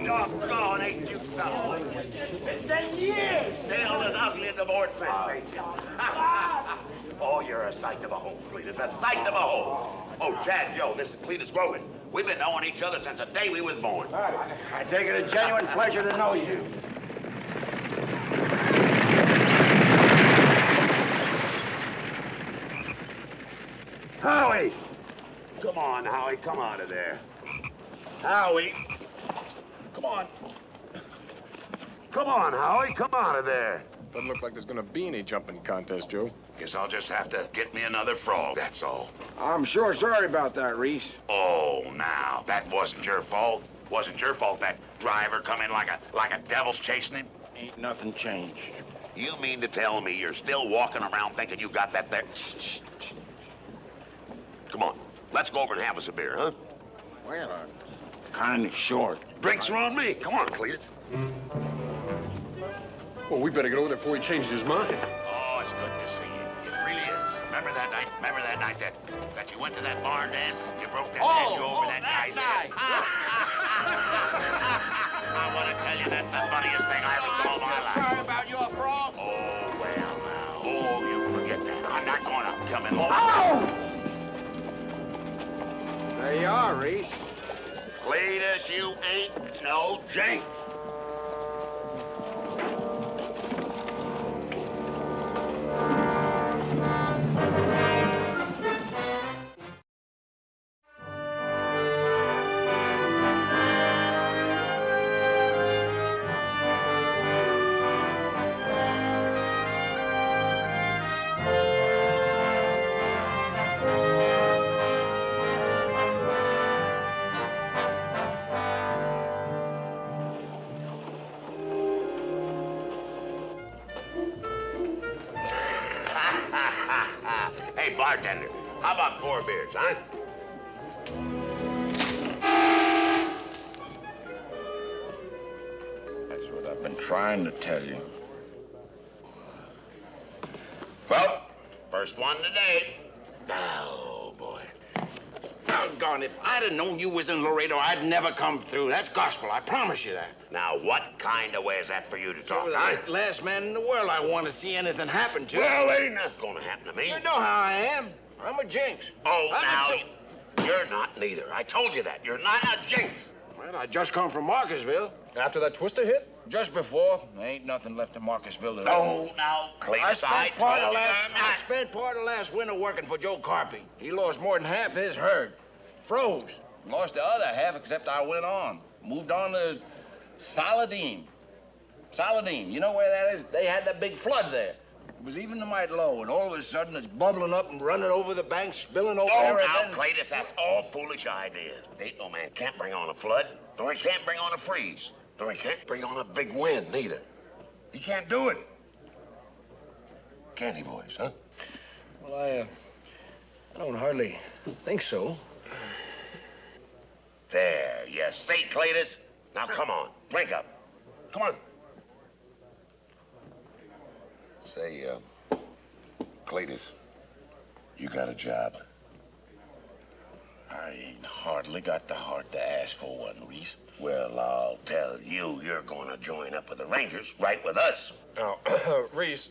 Doggone, ain't you fellas? It's 10 years. Still as ugly as the board fence, ain't you? Oh, you're a sight of a home, Cletus, a sight of a home. Oh, Chad, Joe, this is Cletus Grogan. We've been knowing each other since the day we was born. I take it a genuine pleasure to know you. Howie! Come on, Howie, come out of there. Howie! Come on. Come on, Howie, come out of there. Doesn't look like there's gonna be any jumping contest, Joe. Guess I'll just have to get me another frog, that's all. I'm sure sorry about that, Reese. Oh, now, that wasn't your fault. Wasn't your fault that driver come in like a devil's chasing him? Ain't nothing changed. You mean to tell me you're still walking around thinking you got that there? Come on, let's go over and have us a beer, huh? Well, kind of short. Drinks are on me. Come on, Cletus. Well, we better get over there before he changes his mind. Oh, it's good to see you. It really is. Remember that night that you went to that barn dance? You broke that head over that guy's head. I want to tell you that's the funniest thing I ever saw in my life. Sorry about your frog. Oh, well, now. Oh, you forget that. I'm not going to come in. Oh! There you are, Reese. Cletus, you ain't no Jake. Hey, bartender, how about 4 beers, huh? That's what I've been trying to tell you. Well, first one today. Oh, boy. Doggone, if I'd have known you was in Laredo, I'd never come through. That's gospel, I promise you that. Now, what kind of way is that for you to talk, You're the huh? last man in the world I want to see anything happen to. Well, ain't nothing gonna happen to me. You know how I am. I'm a jinx. Oh, I'm now, you're not neither. I told you that. You're not a jinx. Well, I just come from Marcusville. After that twister hit? Just before. There ain't nothing left in Marcusville today. Oh, now, Cletus, I spent part of last winter working for Joe Carpy. He lost more than half his herd. Froze. Lost the other half, except I went on. Moved on to Saladin. Saladin, you know where that is? They had that big flood there. It was even to might low, and all of a sudden it's bubbling up and running over the banks, spilling over Oh, there. now, Cletus, that's all foolish ideas. Ain't no man can't bring on a flood, nor he can't bring on a freeze, nor he can't bring on a big wind, neither. He can't do it. Can he, boys, huh? Well, I don't hardly think so. There, you see, Cletus? Now, come on, drink up. Come on. Say, Cletus, you got a job? I ain't hardly got the heart to ask for one, Reese. Well, I'll tell you, you're gonna join up with the Rangers, right with us. Now, Reese,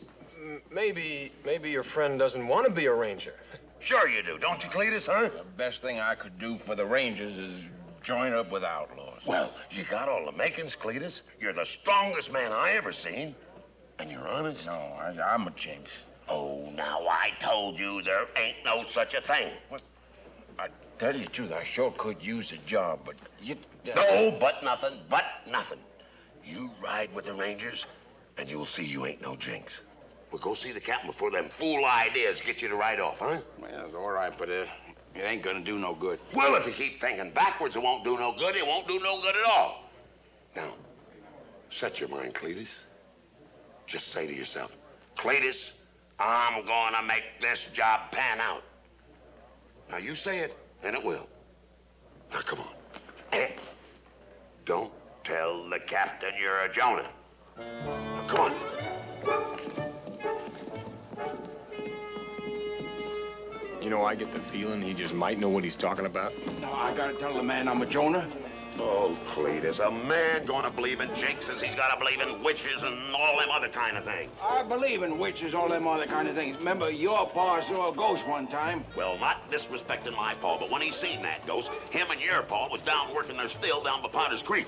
maybe your friend doesn't want to be a ranger. Sure you do, don't you, Cletus, huh? The best thing I could do for the Rangers is join up with outlaws. Well, you got all the makings, Cletus. You're the strongest man I ever seen. And you're honest? No, I'm a jinx. Oh, now, I told you there ain't no such a thing. What? I tell you the truth, I sure could use a job, but you... No, but nothing, but nothing. You ride with the Rangers, and you'll see you ain't no jinx. We'll go see the captain before them fool ideas get you to ride off, huh? Well, it's all right, but it ain't gonna do no good. Well, if you keep thinking backwards, it won't do no good. It won't do no good at all. Now, set your mind, Cletus. Just say to yourself, Cletus, I'm gonna make this job pan out. Now, you say it, and it will. Now, come on. Don't tell the captain you're a Jonah. Now, come on. You know, I get the feeling he just might know what he's talking about. No, I gotta tell the man I'm a Jonah. Oh, Cletus, a man gonna believe in jinxes. He's gotta believe in witches and all them other kind of things. I believe in witches, all them other kind of things. Remember, your pa saw a ghost one time. Well, not disrespecting my pa, but when he seen that ghost, him and your pa was down working their still down by Potter's Creek.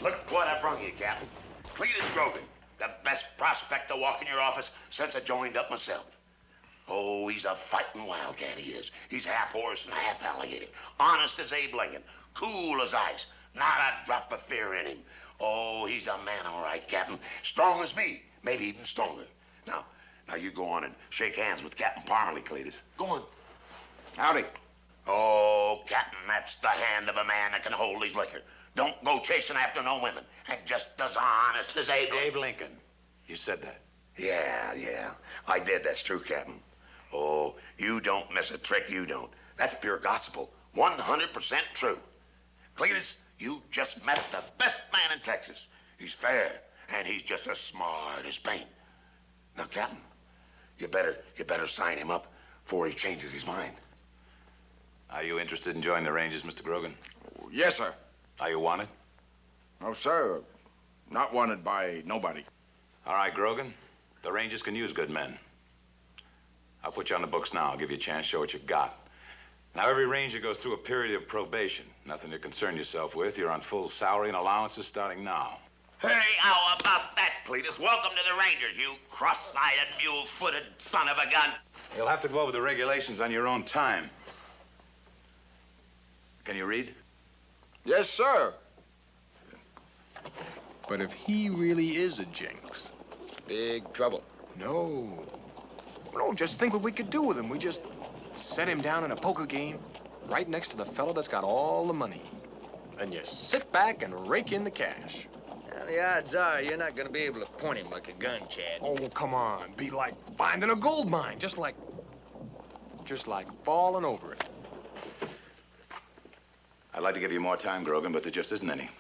Look what I brung you, Captain. Cletus Grogan, the best prospector walking your office since I joined up myself. Oh, he's a fighting wildcat, he is. He's half horse and half alligator. Honest as Abe Lincoln. Cool as ice. Not a drop of fear in him. Oh, he's a man, all right, Captain. Strong as me. Maybe even stronger. Now you go on and shake hands with Captain Parmalee, Cletus. Go on. Howdy. Oh, Captain, that's the hand of a man that can hold his liquor. Don't go chasing after no women. And just as honest as Abe Lincoln. You said that. Yeah. I did. That's true, Captain. Oh, you don't miss a trick, you don't. That's pure gospel. 100% true. Cletus, you just met the best man in Texas. He's fair, and he's just as smart as paint. Now, Captain, you better sign him up before he changes his mind. Are you interested in joining the Rangers, Mr. Grogan? Yes, sir. Are you wanted? No, sir. Not wanted by nobody. All right, Grogan. The Rangers can use good men. I'll put you on the books now. I'll give you a chance to show what you got. Now, every Ranger goes through a period of probation. Nothing to concern yourself with. You're on full salary and allowances starting now. Hey, how about that, Cletus? Welcome to the Rangers, you cross-eyed, mule-footed son of a gun. You'll have to go over the regulations on your own time. Can you read? Yes, sir. But if he really is a jinx... Big trouble. No, just think what we could do with him. We just set him down in a poker game right next to the fellow that's got all the money. Then you sit back and rake in the cash. Well, the odds are you're not gonna be able to point him like a gun, Chad. Oh, come on. Be like finding a gold mine, just like falling over it. I'd like to give you more time, Grogan, but there just isn't any.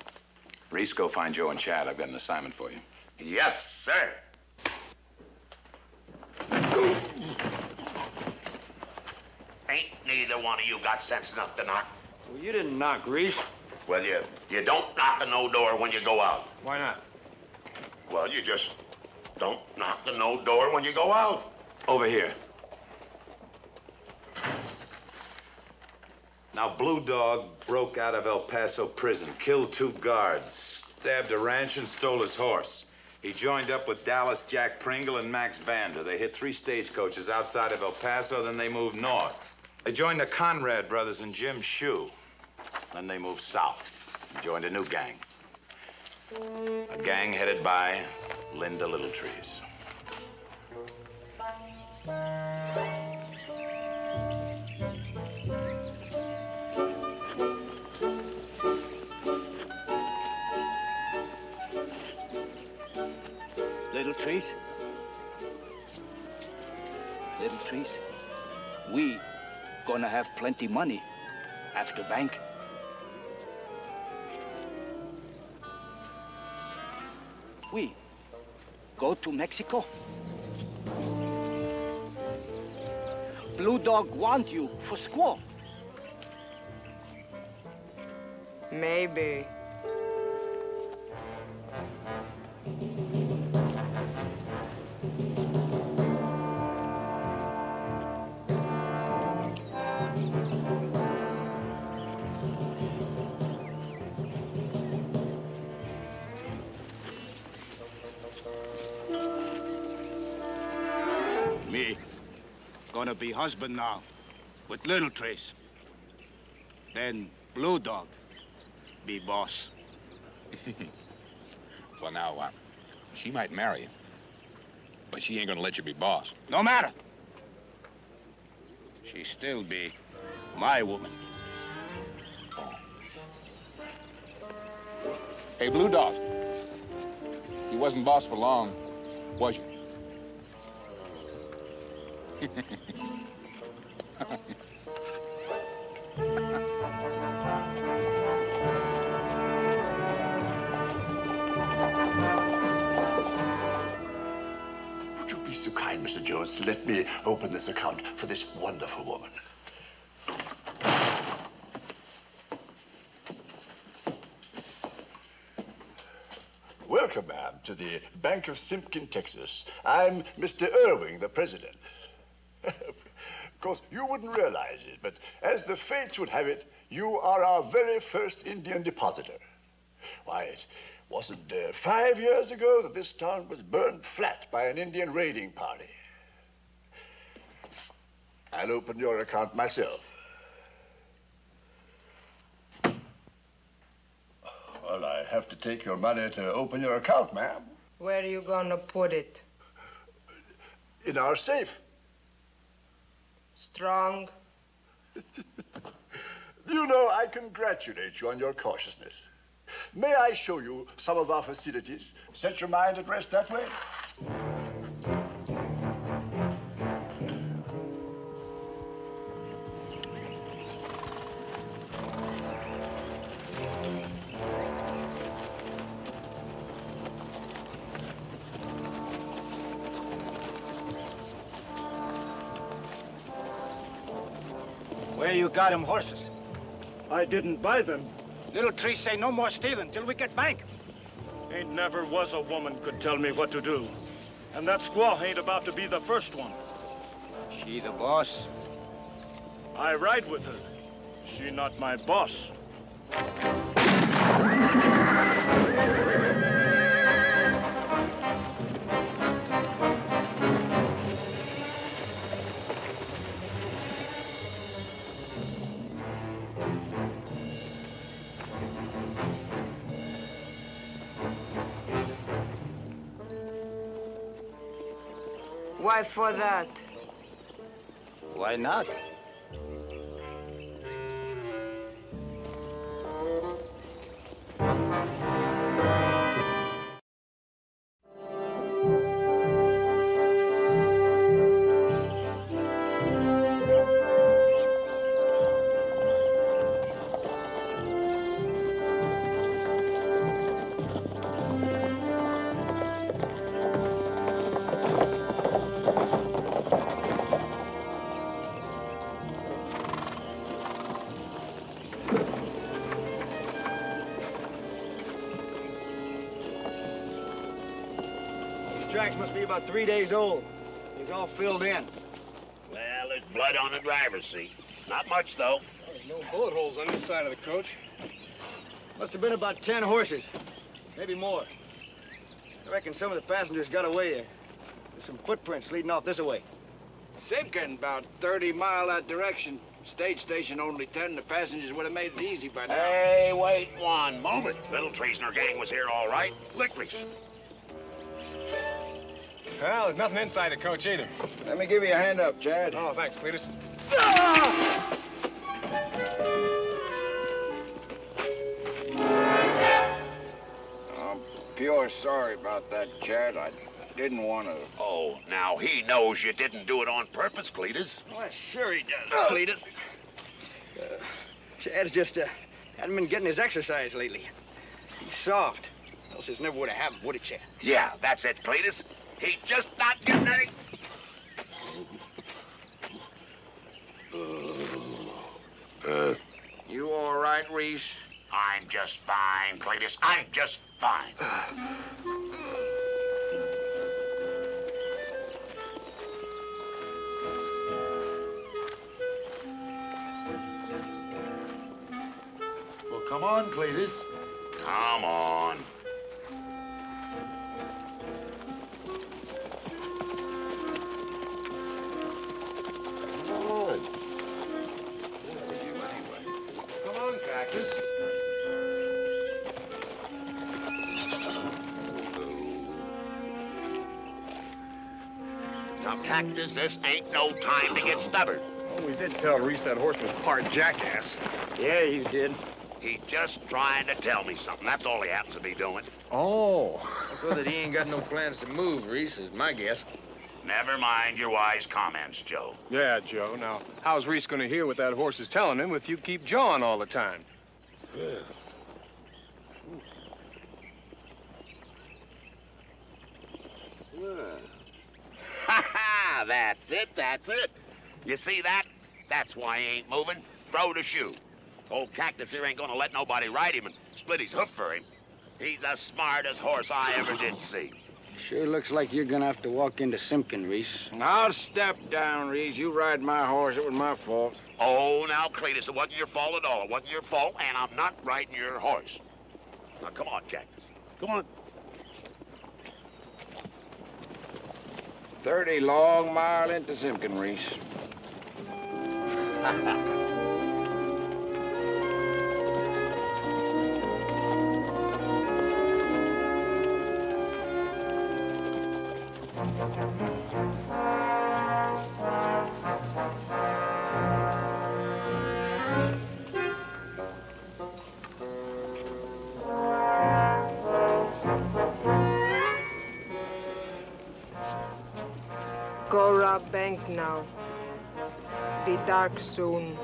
Reese, go find Joe and Chad. I've got an assignment for you. Yes, sir. Ain't neither one of you got sense enough to knock? Well, you didn't knock, Reese. Well, you don't knock on no door when you go out. Why not? Well, you just don't knock on no door when you go out. Over here. Now, Blue Dog broke out of El Paso prison, killed 2 guards, stabbed a rancher, and stole his horse. He joined up with Dallas Jack Pringle and Max Vander. They hit 3 stagecoaches outside of El Paso, then they moved north. They joined the Conrad brothers and Jim Shue. Then they moved south and joined a new gang. A gang headed by Linda Littletrees. Littletrees? Littletrees? We gonna have plenty money after bank. We go to Mexico. Blue Dog want you for squaw. Maybe. Me gonna be husband now with Littletrees. Then Blue Dog be boss. Well, now, she might marry you, but she ain't gonna let you be boss. No matter. She still be my woman. Hey, Blue Dog, you wasn't boss for long, was you? Would you be so kind, Mr. Jones, to let me open this account for this wonderful woman? Welcome, ma'am, to the Bank of Simpkin, Texas. I'm Mr. Irving, the president. Of course, you wouldn't realize it, but as the fates would have it, you are our very first Indian depositor. Why, it wasn't 5 years ago that this town was burned flat by an Indian raiding party. I'll open your account myself. Well, I have to take your money to open your account, ma'am. Where are you gonna put it? In our safe. Strong? You know, I congratulate you on your cautiousness. May I show you some of our facilities? Set your mind at rest that way. Where you got them horses? I didn't buy them. Littletrees say no more stealing till we get bank. Ain't never was a woman could tell me what to do. And that squaw ain't about to be the first one. She the boss? I ride with her. She not my boss. Why for that? Why not? tracks must be about 3 days old. He's all filled in. Well, there's blood on the driver's seat. Not much, though. There's no bullet holes on this side of the coach. Must have been about 10 horses, maybe more. I reckon some of the passengers got away. There's some footprints leading off this way. Simpkin, about 30 mile that direction. Stage station only 10. The passengers would have made it easy by now. Hey, wait one moment. Little Treasoner gang was here all right. Licorice. Well, there's nothing inside the coach either. Let me give you a hand up, Chad. Oh, thanks, Cletus. I'm pure sorry about that, Chad. I didn't want to. Oh, now he knows you didn't do it on purpose, Cletus. Well, sure he does, Cletus. Chad's just hadn't been getting his exercise lately. He's soft. Else this never would have happened, would it, Chad? Yeah, that's it, Cletus. He's just not getting any. You all right, Reese? I'm just fine, Cletus. I'm just fine. Well, come on, Cletus. Come on. Come on, Cactus. Now, Cactus, this ain't no time to get stubborn. Oh, we did tell Reese that horse was part jackass. Yeah, you did. He's just trying to tell me something. That's all he happens to be doing. Oh. Well, that he ain't got no plans to move, Reese, is my guess. Never mind your wise comments, Joe. Yeah, Joe. Now, how's Reese gonna hear what that horse is telling him if you keep jawing all the time? Ha ha! That's it, that's it. You see that? That's why he ain't moving. Throw the shoe. Old Cactus here ain't gonna let nobody ride him and split his hoof for him. He's the smartest horse I ever did see. Sure looks like you're gonna have to walk into Simpkin, Reese. I'll step down, Reese. You ride my horse. It was my fault. Oh, now, Cletus, it wasn't your fault at all. It wasn't your fault, and I'm not riding your horse. Now, come on, Cactus. Come on. 30 long mile into Simpkin, Reese. Go rob bank now. Be dark soon.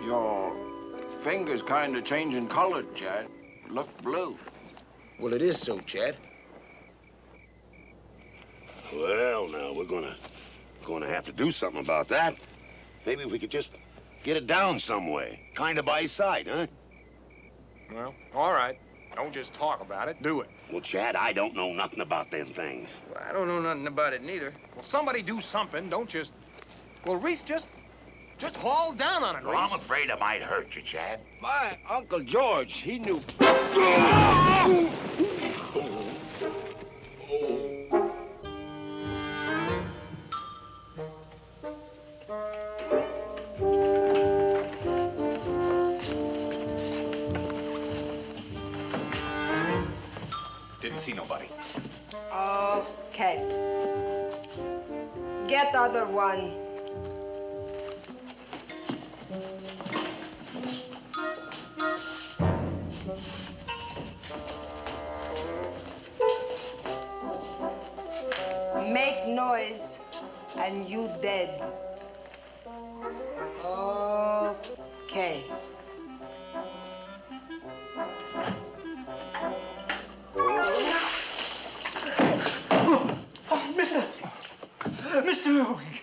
Your finger's kind of changing color, Chad. Look blue. Well, it is so, Chad. Well, now, we're gonna have to do something about that. Maybe we could just get it down some way. Kind of by his side, huh? Well, all right. Don't just talk about it, do it. Well, Chad, I don't know nothing about them things. Well, I don't know nothing about it neither. Well, somebody do something. Don't just... Well, Reese, just haul down on it, Well, Reese. I'm afraid I might hurt you, Chad. My Uncle George, he knew. Didn't see nobody. Okay. Get other one. Make noise, and you dead. Okay. Mr. Irving.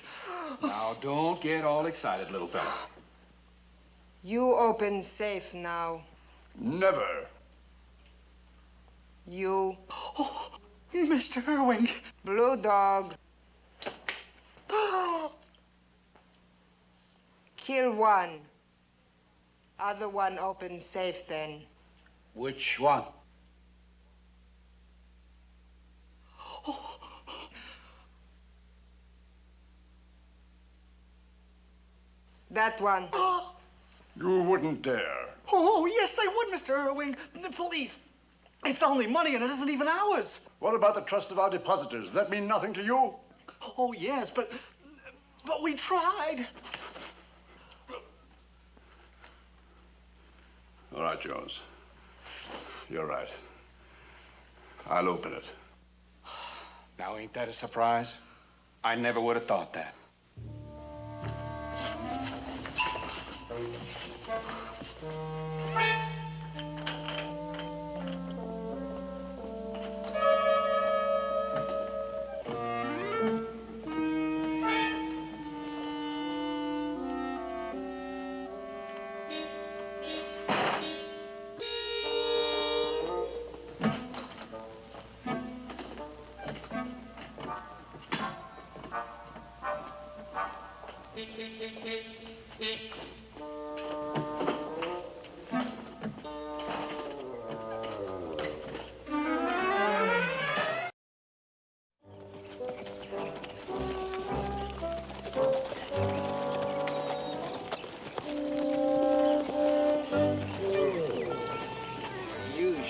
Now, don't get all excited, little fella. You open safe now. Never. You. Oh, Mr. Irving. Blue dog. Kill one. Other one open safe then. Which one? That one. You wouldn't dare. Oh, yes, they would, Mr. Irving. Please. It's only money, and it isn't even ours. What about the trust of our depositors? Does that mean nothing to you? Oh, yes, but we tried. All right, Jones. You're right. I'll open it. Now, ain't that a surprise? I never would have thought that.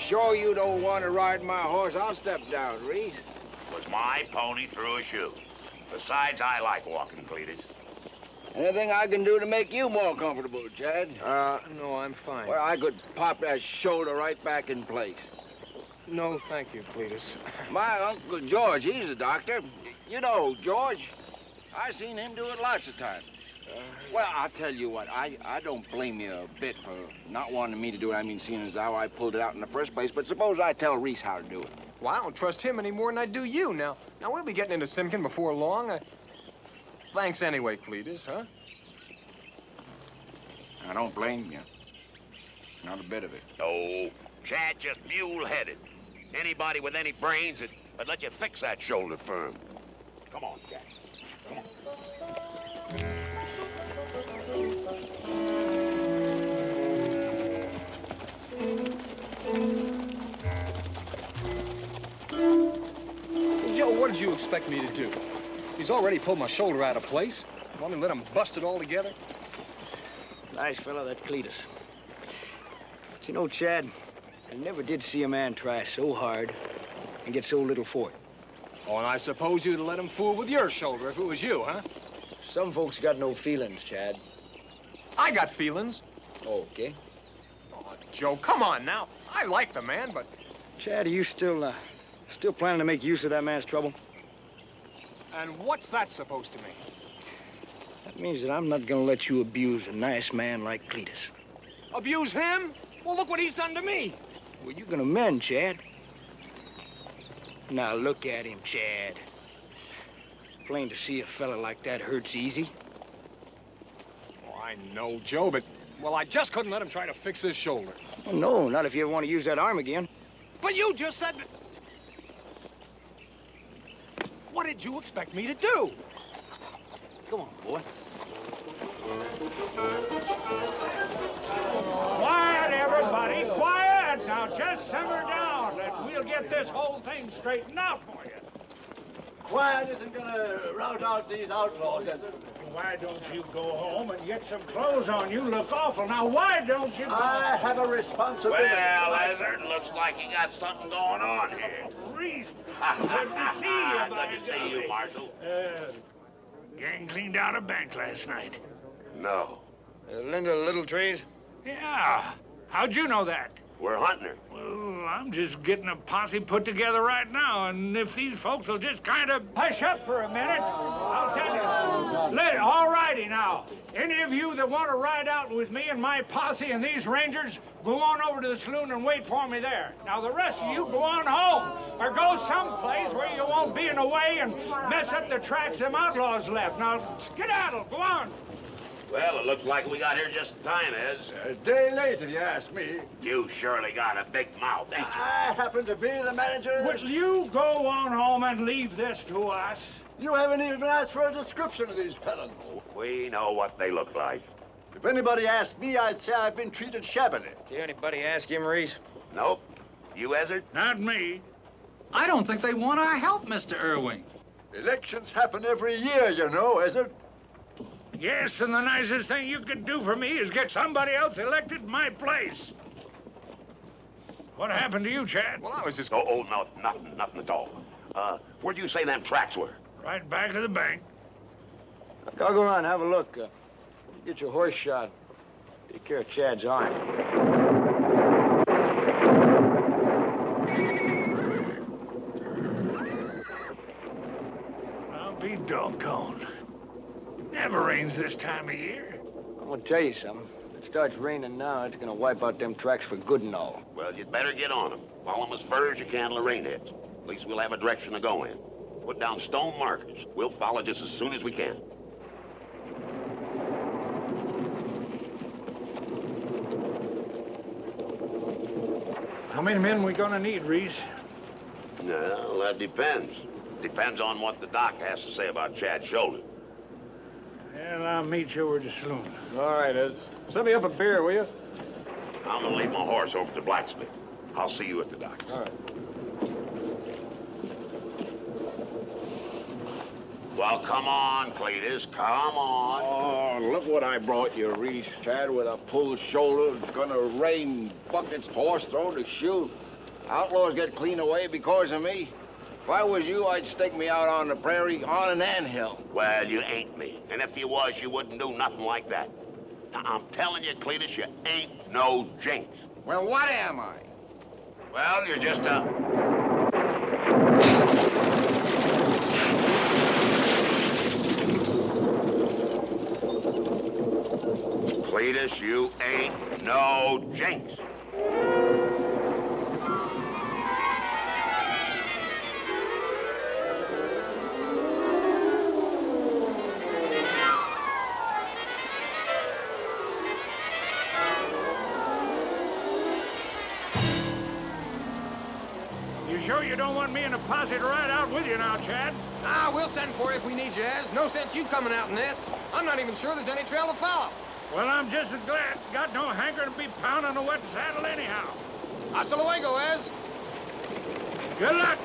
Sure you don't want to ride my horse? I'll step down, Reese. Was my pony through a shoe. Besides, I like walking, Cletus. Anything I can do to make you more comfortable, Chad? No, I'm fine. Well, I could pop that shoulder right back in place. No, thank you, Cletus. My Uncle George, he's a doctor. You know George. I've seen him do it lots of times. Well, I'll tell you what, I don't blame you a bit for not wanting me to do it. I mean, seeing as how I pulled it out in the first place, but suppose I tell Reese how to do it. Well, I don't trust him any more than I do you. Now we'll be getting into Simkin before long. Thanks anyway, Cletus, huh? I don't blame you. Not a bit of it. No, Chad just mule-headed. Anybody with any brains would let you fix that shoulder firm. Come on, Chad. Come on. Joe, what did you expect me to do? He's already pulled my shoulder out of place. Want me to let him bust it all together? Nice fellow, that Cletus. But you know, Chad, I never did see a man try so hard and get so little for it. Oh, and I suppose you'd let him fool with your shoulder if it was you, huh? Some folks got no feelings, Chad. I got feelings. Okay. Oh, Joe, come on now. I like the man, but... Chad, are you still planning to make use of that man's trouble? And what's that supposed to mean? That means that I'm not gonna let you abuse a nice man like Cletus. Abuse him? Well, look what he's done to me. Well, you're gonna mend, Chad. Now look at him, Chad. Plain to see a fella like that hurts easy. Oh, I know, Joe, but, well, I just couldn't let him try to fix his shoulder. Oh, no, not if you ever want to use that arm again. But you just said that... What did you expect me to do? Come on, boy. Quiet, everybody, quiet! Now just simmer down and we'll get this whole thing straightened out for you. Quiet isn't gonna rout out these outlaws, is it? Why don't you go home and get some clothes on? You look awful. Now, why don't you go... I have a responsibility. Well, Ezard, looks like you got something going on here. Reese, good to see you, Good to see you, Marshal. Gang cleaned out a bank last night. No. Linda Littletree's? Yeah. How'd you know that? We're hunting her. Well, I'm just getting a posse put together right now, and if these folks will just kind of hush up for a minute, I'll tell you. All righty now. Any of you that want to ride out with me and my posse and these rangers, go on over to the saloon and wait for me there. Now, the rest of you go on home, or go someplace where you won't be in the way and mess up the tracks them outlaws left. Now, skedaddle, go on. Well, it looks like we got here just in time, Ez. A day late, if you ask me. You surely got a big mouth, ain't you? I happen to be the manager of this... Will you go on home and leave this to us? You haven't even asked for a description of these felons. We know what they look like. If anybody asked me, I'd say I've been treated shabbily. Did anybody ask him, Reese? Nope. You, Ezzard? Not me. I don't think they want our help, Mr. Irving. Elections happen every year, you know, Ezzard. Yes, and the nicest thing you could do for me is get somebody else elected in my place. What happened to you, Chad? Well, I was just... Oh, no, nothing at all. Where'd you say them tracks were? Right back of the bank. I'll go around and have a look. Get your horse shot. Take care of Chad's arm. I'll be doggone. Never rains this time of year. I'm gonna tell you something. If it starts raining now, it's gonna wipe out them tracks for good and all. Well, you'd better get on them. Follow them as far as you can to the rain hits. At least we'll have a direction to go in. Put down stone markers. We'll follow just as soon as we can. How many men we gonna need, Reese? Well, that depends. Depends on what the doc has to say about Chad's shoulder. Well, I'll meet you over the saloon. All right, Ez. Send me up a beer, will you? I'm gonna leave my horse over to the blacksmith. I'll see you at the docks. All right. Well, come on, Cletus, come on. Oh, look what I brought you, Reese. Chad with a pulled shoulder. It's gonna rain buckets, horse thrown to shoot. Outlaws get clean away because of me. If I was you, I'd stake me out on the prairie on an anthill. Well, you ain't me. And if you was, you wouldn't do nothing like that. Now, I'm telling you, Cletus, you ain't no jinx. Well, what am I? Well, you're just a... Cletus, you ain't no jinx. You sure you don't want me and a posse to ride out with you now, Chad? Ah, we'll send for you if we need you, Ez. No sense you coming out in this. I'm not even sure there's any trail to follow. Well, I'm just as glad. Got no hankering to be pounding a wet saddle anyhow. Hasta luego, Ez. Good luck.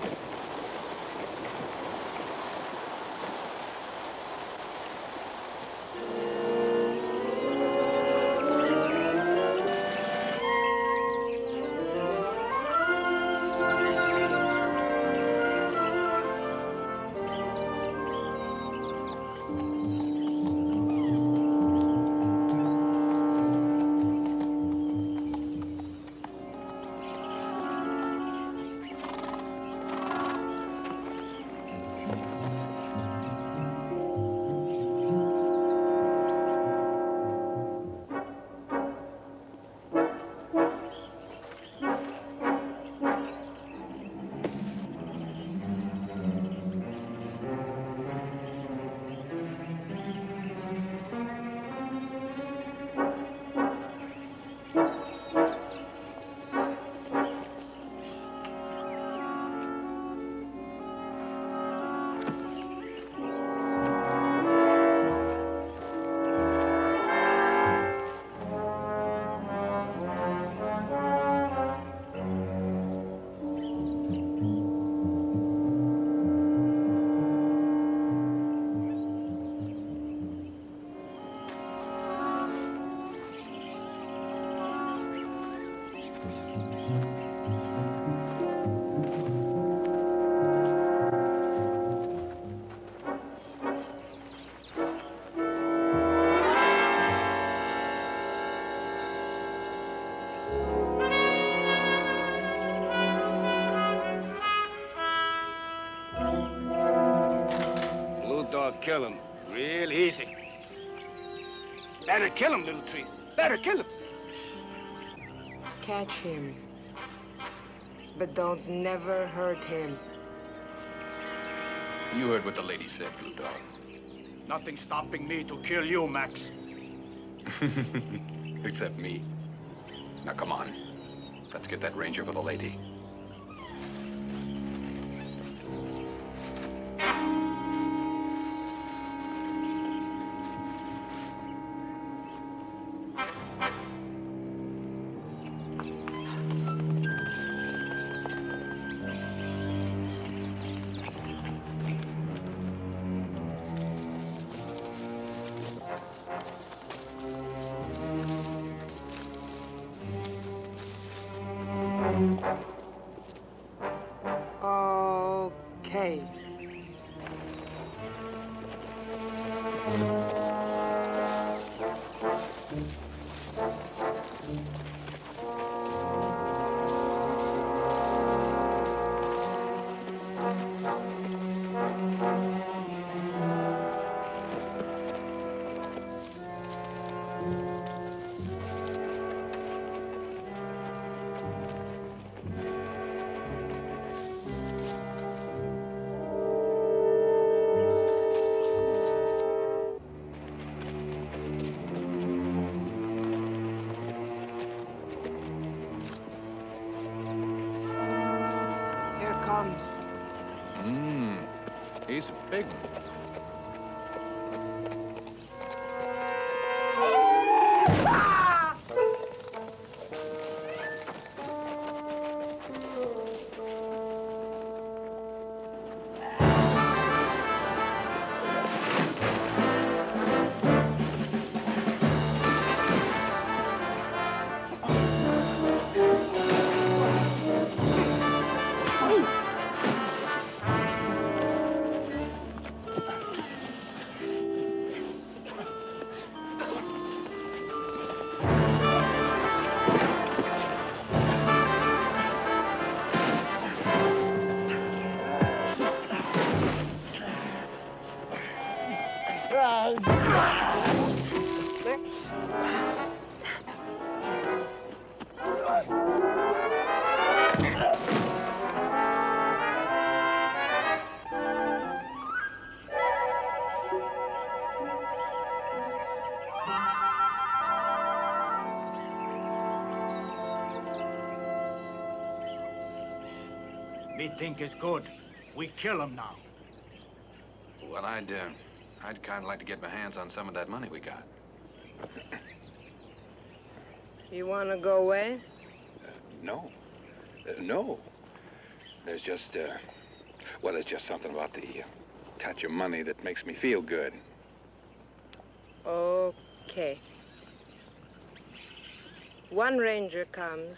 kill him real easy. Better kill him, little trees. Better kill him. Catch him. But don't never hurt him. You heard what the lady said, Blue Dog. Nothing stopping me to kill you, Max. Except me. Now, come on. Let's get that ranger for the lady. Okay. Here comes. He's a big one. Me think is good. We kill him now. Well, I'd kind of like to get my hands on some of that money we got. You want to go away? No. No. There's just, well, there's just something about the touch of money that makes me feel good. Okay. One ranger comes,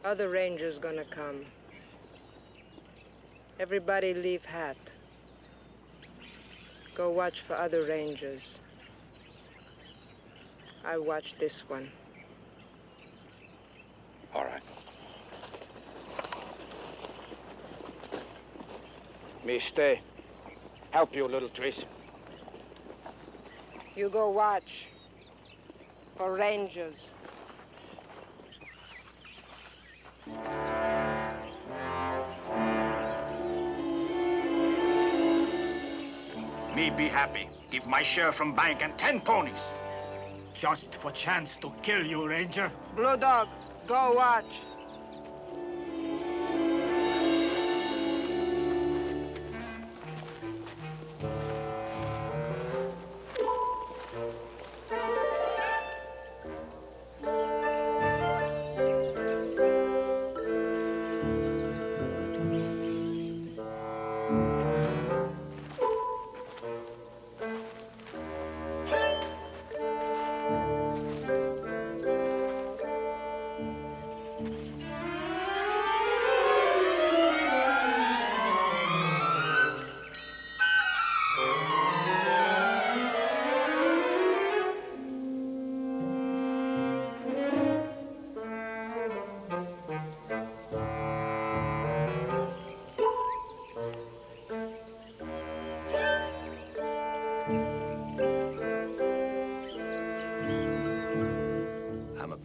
other ranger's gonna come. Everybody leave hat. Go watch for other rangers. I watch this one. All right. Me stay. Help you, little trees. You go watch for rangers. Me be happy. Give my share from bank and 10 ponies. Just for chance to kill you, Ranger. Blue Dog, go watch.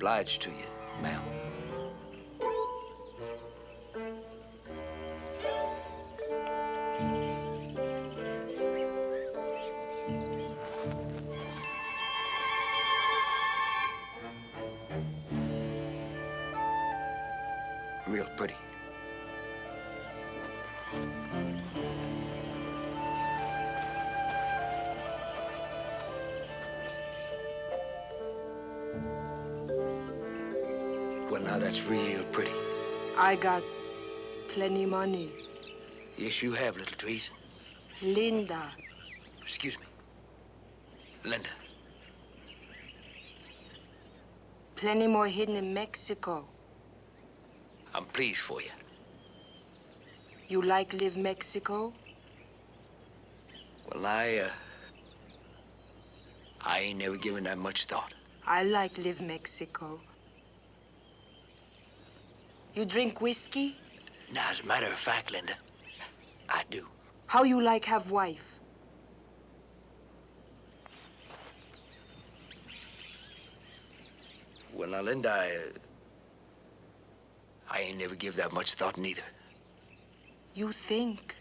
obliged to you, ma'am. Real pretty. Well, now that's real pretty. I got plenty money. Yes, you have, little trees. Linda. Excuse me. Linda. Plenty more hidden in Mexico. I'm pleased for you. You like live Mexico? Well, I ain't never given that much thought. I like live Mexico. You drink whiskey? Now, as a matter of fact, Linda, I do. How you like have wife? Well, now, Linda, I ain't never give that much thought neither. You think?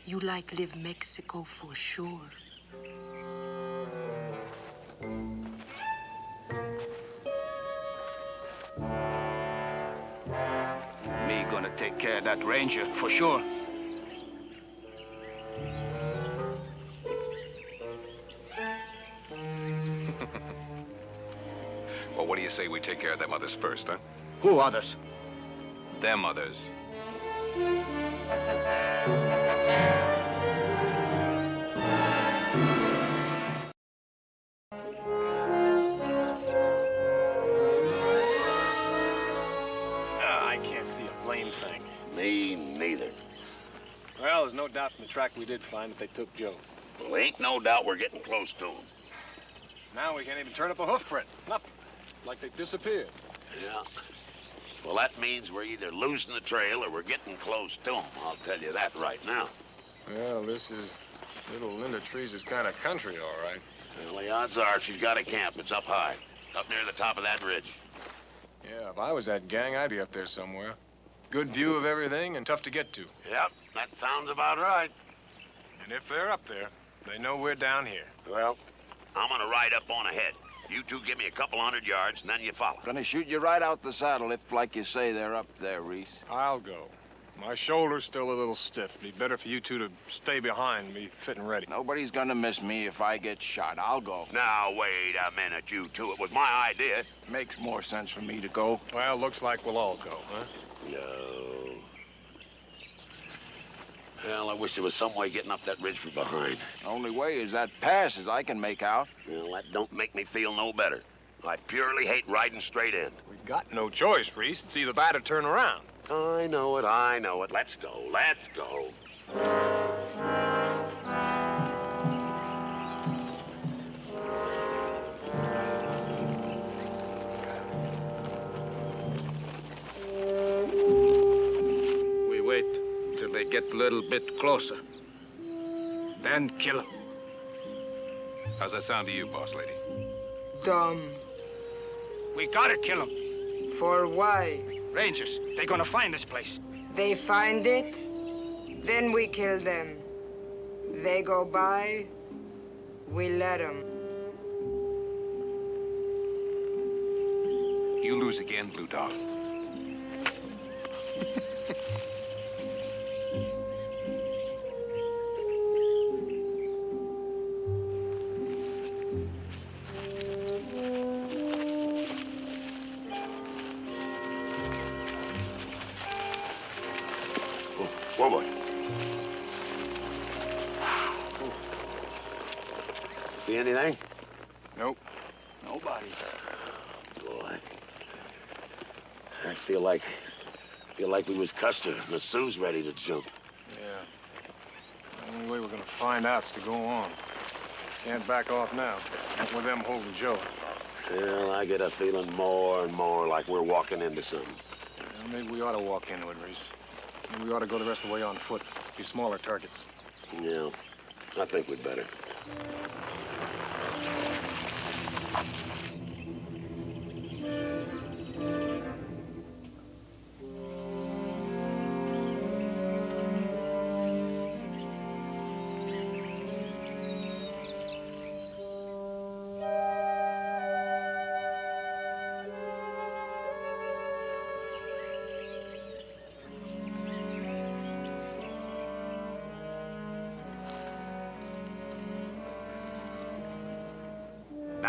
You like live Mexico for sure. Me gonna take care of that ranger, for sure. Well, what do you say we take care of them others first, huh? Who others? Them others. I can't see a blame thing. Me neither. Well, there's no doubt from the track we did find that they took Joe. Well, ain't no doubt we're getting close to him. Now we can't even turn up a hoof print. Nothing. Like they disappeared. Yeah. Well, that means we're either losing the trail or we're getting close to him. I'll tell you that right now. Well, this is little Linda Trees' kind of country, all right. Well, the odds are she's got a camp. It's up high, up near the top of that ridge. Yeah, if I was that gang, I'd be up there somewhere. Good view of everything and tough to get to. Yep, that sounds about right. And if they're up there, they know we're down here. Well, I'm gonna ride up on ahead. You two give me a couple 100 yards, and then you follow. Gonna shoot you right out the saddle if, like you say, they're up there, Reese. I'll go. My shoulder's still a little stiff. It'd be better for you two to stay behind and be fit and ready. Nobody's gonna miss me if I get shot. I'll go. Now, wait a minute, you two. It was my idea. Makes more sense for me to go. Well, looks like we'll all go, huh? No. Well, I wish there was some way getting up that ridge from behind. Only way is that pass, as I can make out. Well, that don't make me feel no better. I purely hate riding straight in. We've got no choice, Reese. It's either that or turn around. I know it, I know it. Let's go, let's go. We wait till they get a little bit closer. Then kill them. How's that sound to you, boss lady? Dumb. We gotta kill them. For why? Rangers, they're gonna find this place. They find it, then we kill them. They go by, we let them. You lose again, Blue Dog. Whoa, boy. See anything? Nope. Nobody. Boy. I feel like we was Custer and the Sioux's ready to jump. Yeah. The only way we're gonna find out's to go on. Can't back off now. Not with them holding Joe. Well, I get a feeling more and more like we're walking into something. Well, maybe we ought to walk into it, Reese. Maybe we ought to go the rest of the way on foot. Be smaller targets. Yeah, I think we'd better.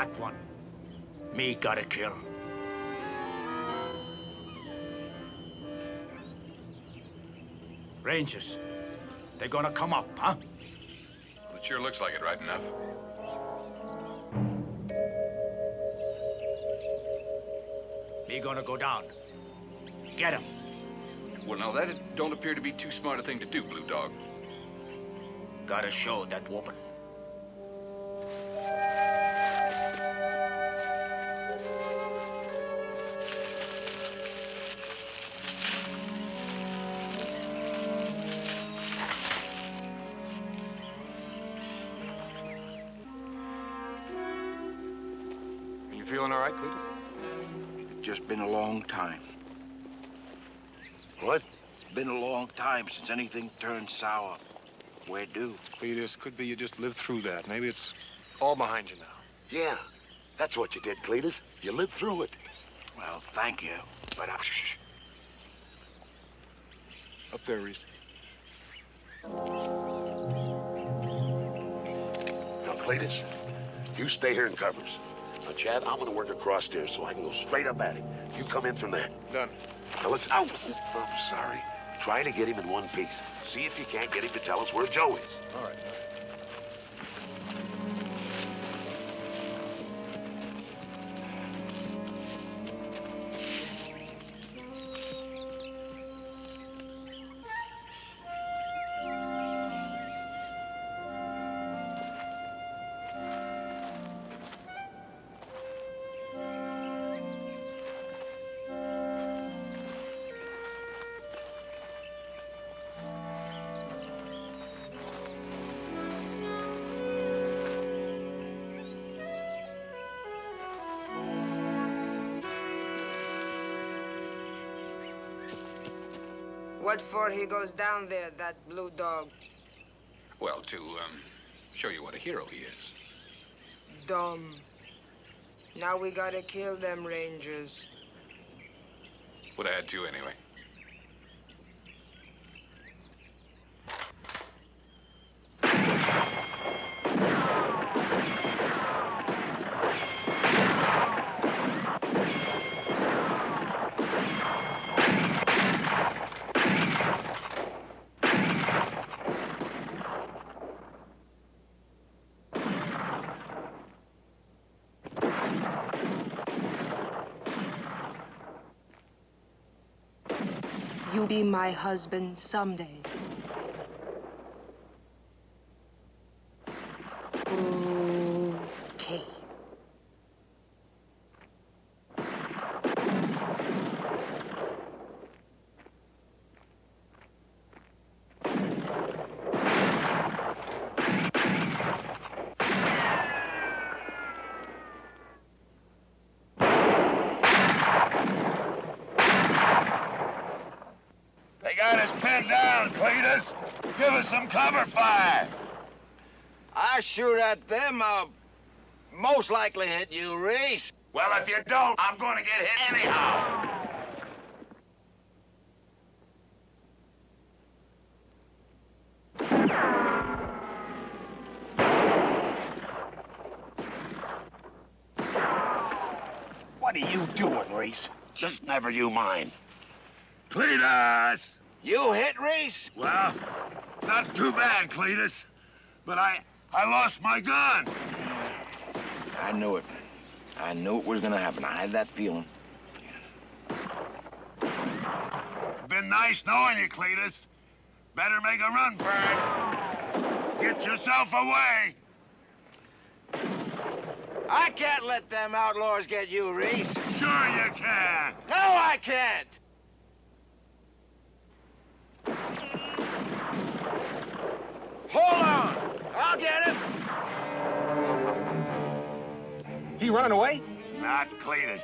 That one, me gotta kill. Rangers, they gonna come up, huh? Well, it sure looks like it right enough. Me gonna go down. Get him. Well, now, that don't appear to be too smart a thing to do, Blue Dog. Gotta show that woman. Are you feeling all right, Cletus? It's just been a long time. What? It's been a long time since anything turned sour. Where do? Cletus, could be you just lived through that. Maybe it's all behind you now. Yeah, that's what you did, Cletus. You lived through it. Well, thank you, but shh. Up there, Reese. Now, Cletus, you stay here in covers. Now, Chad, I'm gonna work across there so I can go straight up at him. You come in from there. Done. Now, listen. Oh, I'm sorry. Try to get him in one piece. See if you can't get him to tell us where Joe is. All right. What for he goes down there, that blue dog? Well, to, show you what a hero he is. Dumb. Now we gotta kill them Rangers. Would have had to anyway. You be my husband someday. Okay. They got us pinned down, Cletus. Give us some cover fire. I shoot at them, I'll most likely hit you, Reese. Well, if you don't, I'm gonna get hit anyhow. What are you doing, Reese? Just never you mind. Cletus! You hit Reese? Well, not too bad, Cletus. But I lost my gun. I knew it. I knew it was gonna happen. I had that feeling. Been nice knowing you, Cletus. Better make a run for it. Get yourself away. I can't let them outlaws get you, Reese. Sure you can. No, I can't. Hold on. I'll get him. He running away? Not Cletus.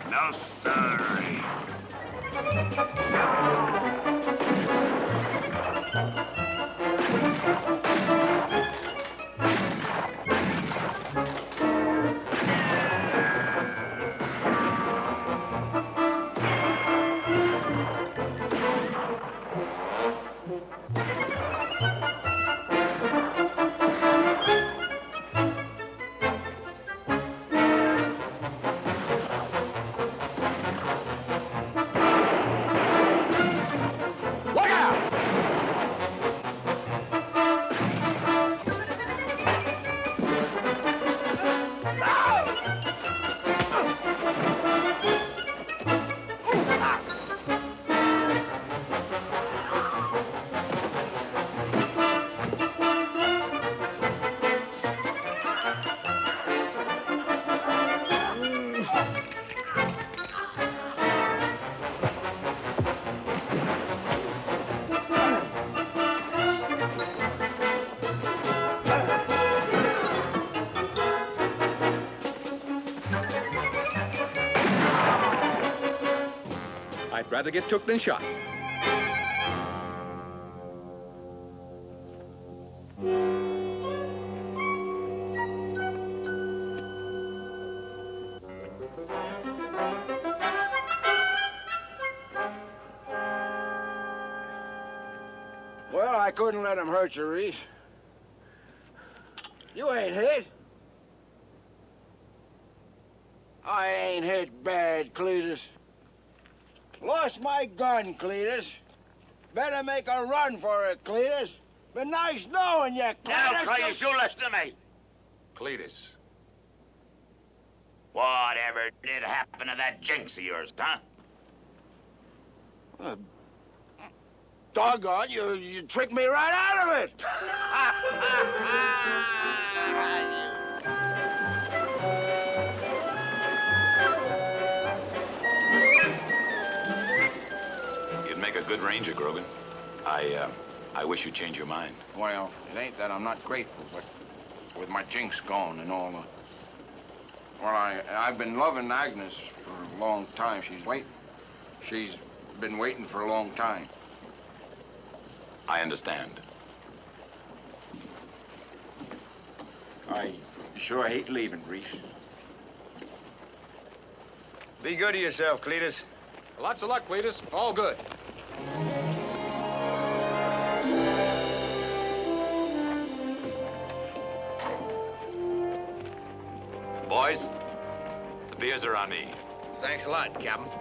No, sir. I'd rather get took than shot. Well, I couldn't let him hurt you, Reese. You ain't hit. I ain't hit bad, Cletus. Lost my gun, Cletus. Better make a run for it, Cletus. Been nice knowing you, Cletus. Now, Cletus, you listen to me. Cletus. Whatever did happen to that jinx of yours, huh? Doggone, you tricked me right out of it. You'd make a good ranger, Grogan. I wish you'd change your mind. Well, it ain't that I'm not grateful, but with my jinx gone and all, well, I've been loving Agnes for a long time. She's been waiting for a long time. I understand. I sure hate leaving, Reese. Be good to yourself, Cletus. Lots of luck, Cletus. All good. Boys, the beers are on me. Thanks a lot, Captain.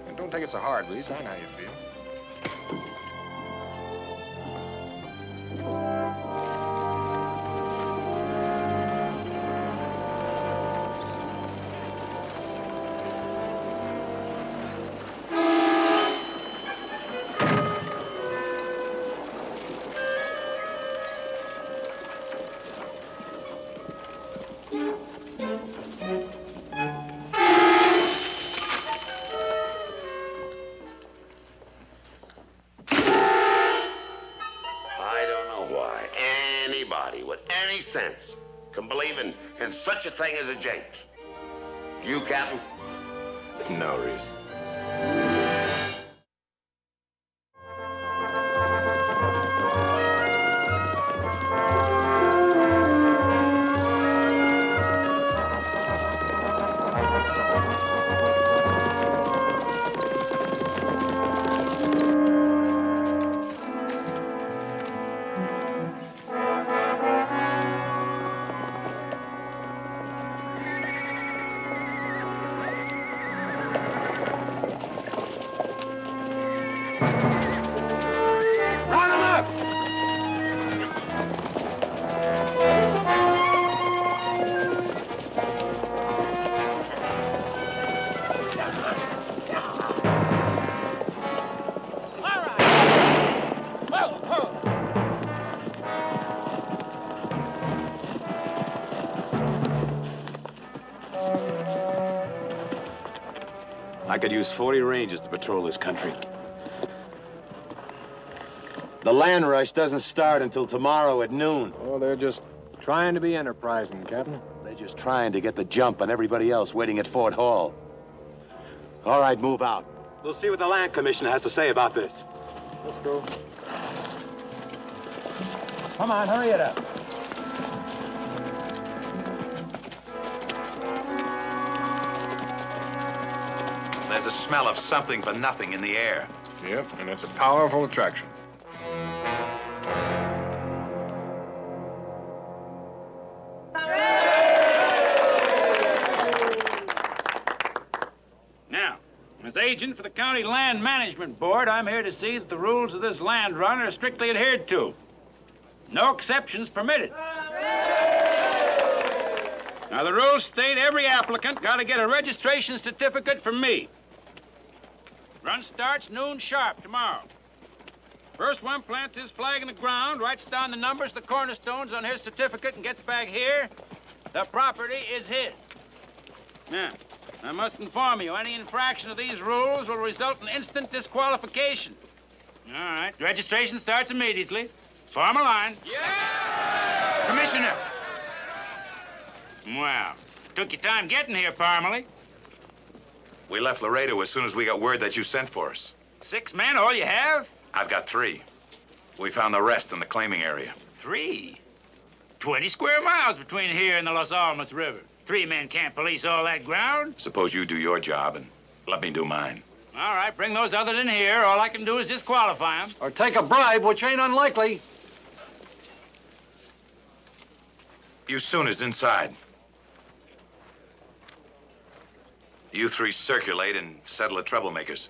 And don't take it so hard, Reese. I know how you feel. Sense can believe in such a thing as a jinx. Do you, Captain? No, Reese. I could use 40 Rangers to patrol this country. The land rush doesn't start until tomorrow at noon. Oh, they're just trying to be enterprising, Captain. They're just trying to get the jump on everybody else waiting at Fort Hall. All right, move out. We'll see what the Land Commissioner has to say about this. Let's go. Come on, hurry it up. There's a smell of something for nothing in the air. Yep, and it's a powerful attraction. Now, as agent for the County Land Management Board, I'm here to see that the rules of this land run are strictly adhered to. No exceptions permitted. Now, the rules state every applicant got to get a registration certificate from me. Run starts noon sharp tomorrow. First one plants his flag in the ground, writes down the numbers, the cornerstones on his certificate, and gets back here. The property is his. Now, I must inform you, any infraction of these rules will result in instant disqualification. All right, registration starts immediately. Form a line. Yeah! Commissioner! Well, took your time getting here, Parmalee. We left Laredo as soon as we got word that you sent for us. 6 men, all you have? I've got 3. We found the rest in the claiming area. 3? 20 square miles between here and the Los Alamos River. 3 men can't police all that ground. Suppose you do your job and let me do mine. All right, bring those others in here. All I can do is disqualify them. Or take a bribe, which ain't unlikely. You Sooners inside. You 3 circulate and settle the troublemakers.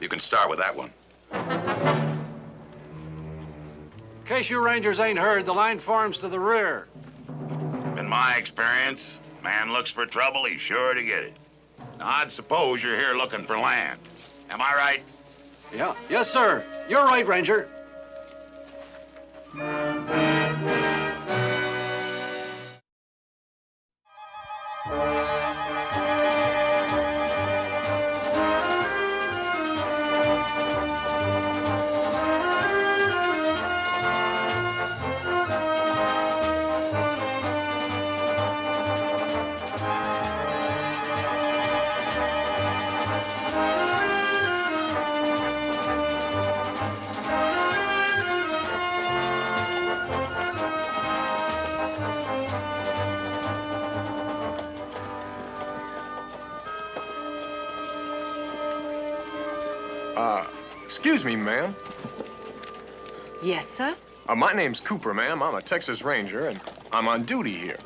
You can start with that one. In case you Rangers ain't heard, the line forms to the rear. In my experience, man looks for trouble, he's sure to get it. Now, I'd suppose you're here looking for land. Am I right? Yeah. Yes, sir. You're right, Ranger. Excuse me, ma'am. Yes, sir? My name's Cooper, ma'am. I'm a Texas Ranger, and I'm on duty here.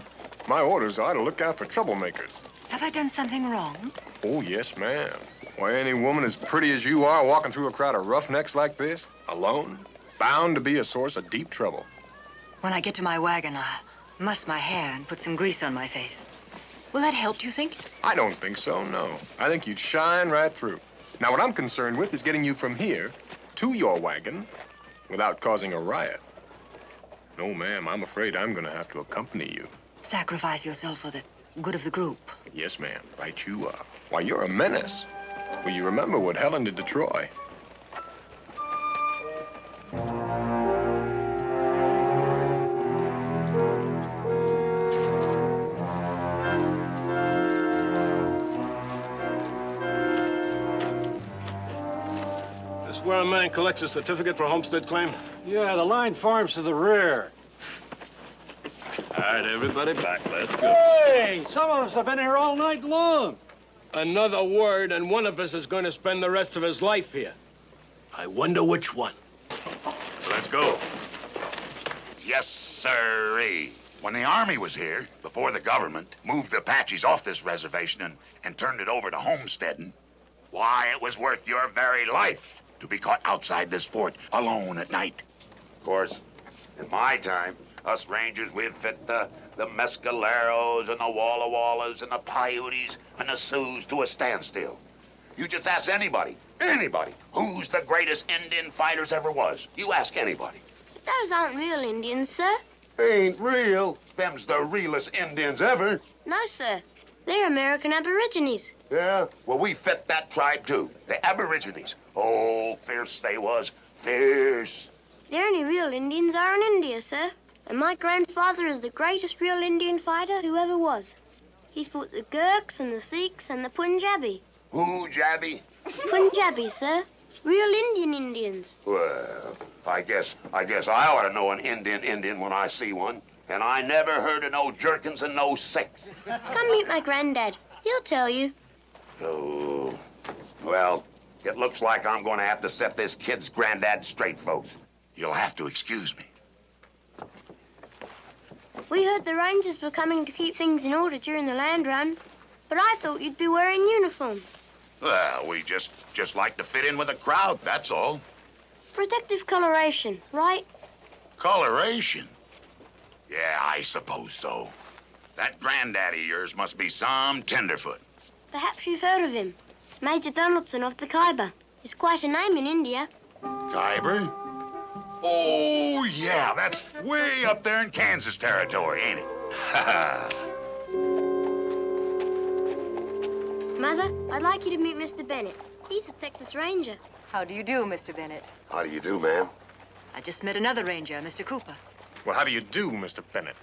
My orders are to look out for troublemakers. Have I done something wrong? Oh, yes, ma'am. Why, any woman as pretty as you are walking through a crowd of roughnecks like this, alone, bound to be a source of deep trouble. When I get to my wagon, I'll muss my hair and put some grease on my face. Will that help, do you think? I don't think so, no. I think you'd shine right through. Now, what I'm concerned with is getting you from here to your wagon without causing a riot. No, ma'am, I'm afraid I'm gonna have to accompany you. Sacrifice yourself for the good of the group. Yes, ma'am, right you are. Why, you're a menace. Will you remember what Helen did to Troy? Where a man collects a certificate for a homestead claim? Yeah, the line forms to the rear. All right, everybody back. Let's go. Hey, some of us have been here all night long. Another word, and one of us is going to spend the rest of his life here. I wonder which one. Let's go. Yes, sirree. When the Army was here, before the government moved the Apaches off this reservation and turned it over to homesteading, why, it was worth your very life to be caught outside this fort alone at night. Of course, in my time, us Rangers, we've fit the Mescaleros and the Walla Wallas and the Paiutes and the Sioux to a standstill. You just ask anybody, who's the greatest Indian fighters ever was. You ask anybody. But those aren't real Indians, sir. Ain't real. Them's the realest Indians ever. No, sir. They're American Aborigines. Yeah? Well, we fit that tribe, too. The Aborigines. Oh, fierce they was. Fierce. The only real Indians are in India, sir. And my grandfather is the greatest real Indian fighter who ever was. He fought the Gurkhs and the Sikhs and the Punjabi. Who, Jabby? Punjabi, sir. Real Indians. Well, I guess I ought to know an Indian when I see one. And I never heard of no jerkins and no Sikhs. Come meet my granddad. He'll tell you. Oh, well, it looks like I'm going to have to set this kid's granddad straight, folks. You'll have to excuse me. We heard the Rangers were coming to keep things in order during the land run, but I thought you'd be wearing uniforms. Well, we just like to fit in with the crowd, that's all. Protective coloration, right? Coloration? Yeah, I suppose so. That granddaddy of yours must be some tenderfoot. Perhaps you've heard of him. Major Donaldson of the Khyber. It's quite a name in India. Khyber? Oh, yeah, that's way up there in Kansas territory, ain't it? Mother, I'd like you to meet Mr. Bennett. He's a Texas Ranger. How do you do, Mr. Bennett? How do you do, ma'am? I just met another ranger, Mr. Cooper. Well, how do you do, Mr. Bennett?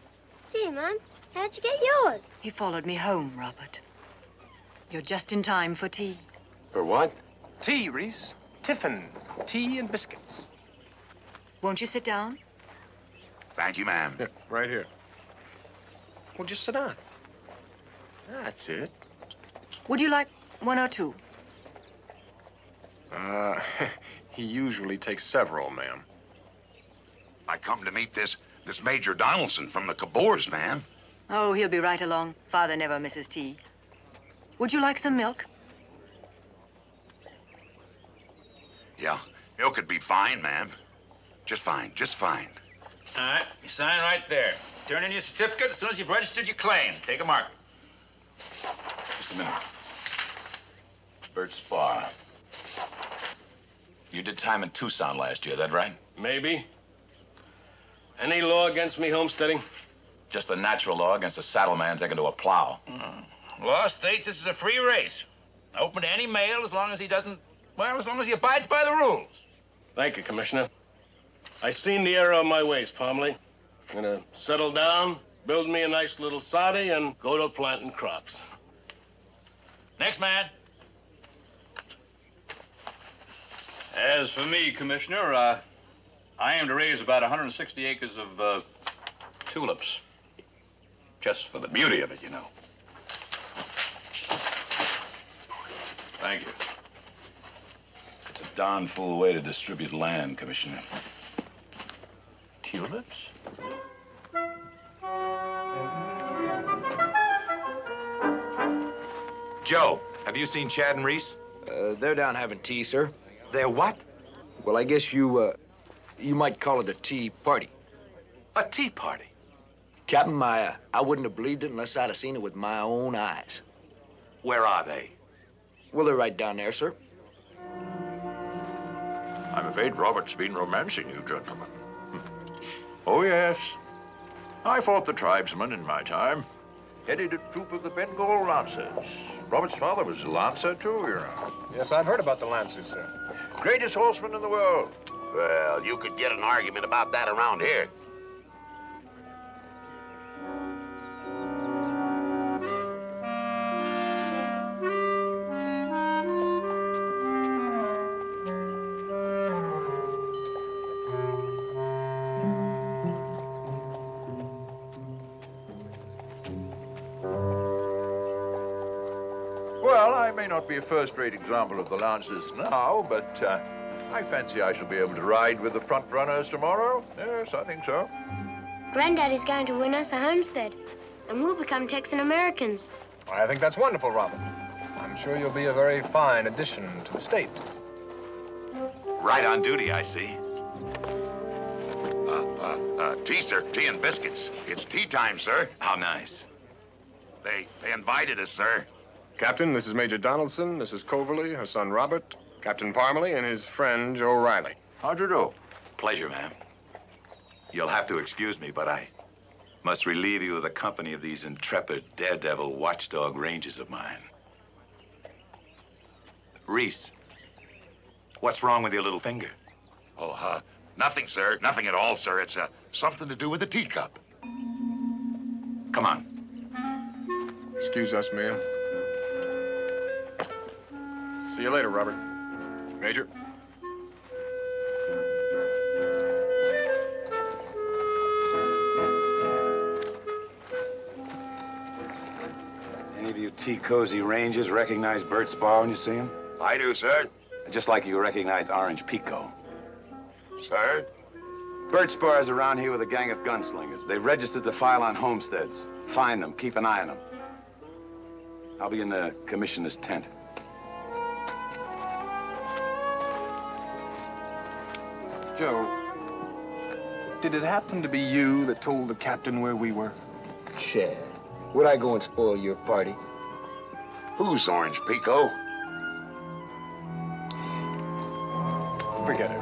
Gee, Mom, how'd you get yours? He followed me home, Robert. You're just in time for tea. For what? Tea, Reese. Tiffin. Tea and biscuits. Won't you sit down? Thank you, ma'am. Here, right here. Well, just sit down. That's it. Would you like one or two? He usually takes several, ma'am. I come to meet this Major Donaldson from the Cabors, ma'am. Oh, he'll be right along. Father never misses tea. Would you like some milk? Yeah, milk would be fine, ma'am. Just fine, just fine. All right, you sign right there. Turn in your certificate as soon as you've registered your claim. Take a mark. Just a minute. Bert Spar. You did time in Tucson last year, that right? Maybe. Any law against me homesteading? Just the natural law against a saddle man taken to a plow. Law states this is a free race. Open to any male as long as he doesn't, well, as long as he abides by the rules. Thank you, Commissioner. I seen the error of my ways, Parmalee. I'm gonna settle down, build me a nice little soddy, and go to planting crops. Next man. As for me, Commissioner, I aim to raise about 160 acres of tulips. Just for the beauty of it, you know. Thank you. It's a darn fool way to distribute land, Commissioner. Tulips? Joe, have you seen Chad and Reese? They're down having tea, sir. They're what? Well, I guess you might call it a tea party. A tea party? Captain, I wouldn't have believed it unless I'd have seen it with my own eyes. Where are they? Well, they're right down there, sir. I'm afraid Robert's been romancing you, gentlemen. Oh, yes. I fought the tribesmen in my time. Headed a troop of the Bengal Lancers. Robert's father was a Lancer, too, you know. Yes, I've heard about the Lancers, sir. Greatest horseman in the world. Well, you could get an argument about that around here. Well, I may not be a first-rate example of the Lancers now, but I fancy I shall be able to ride with the front runners tomorrow. Yes, I think so. Granddaddy's going to win us a homestead, and we'll become Texan Americans. I think that's wonderful, Robert. I'm sure you'll be a very fine addition to the state. Right on duty, I see. Tea, sir. Tea and biscuits. It's tea time, sir. How nice. They invited us, sir. Captain, this is Major Donaldson, this is Coverly, her son Robert, Captain Parmalee, and his friend Joe Riley. How'd you do? Pleasure, ma'am. You'll have to excuse me, but I must relieve you of the company of these intrepid, daredevil, watchdog rangers of mine. Reese, what's wrong with your little finger? Oh, nothing, sir. Nothing at all, sir. It's something to do with a teacup. Come on. Excuse us, ma'am. See you later, Robert. Major. Any of you tea-cozy rangers recognize Bert Spar when you see him? I do, sir. Just like you recognize Orange Pico. Sir? Bert Spar's around here with a gang of gunslingers. They've registered to file on homesteads. Find them, keep an eye on them. I'll be in the commissioner's tent. Joe, did it happen to be you that told the captain where we were? Chad, would I go and spoil your party? Who's Orange Pico? Forget it.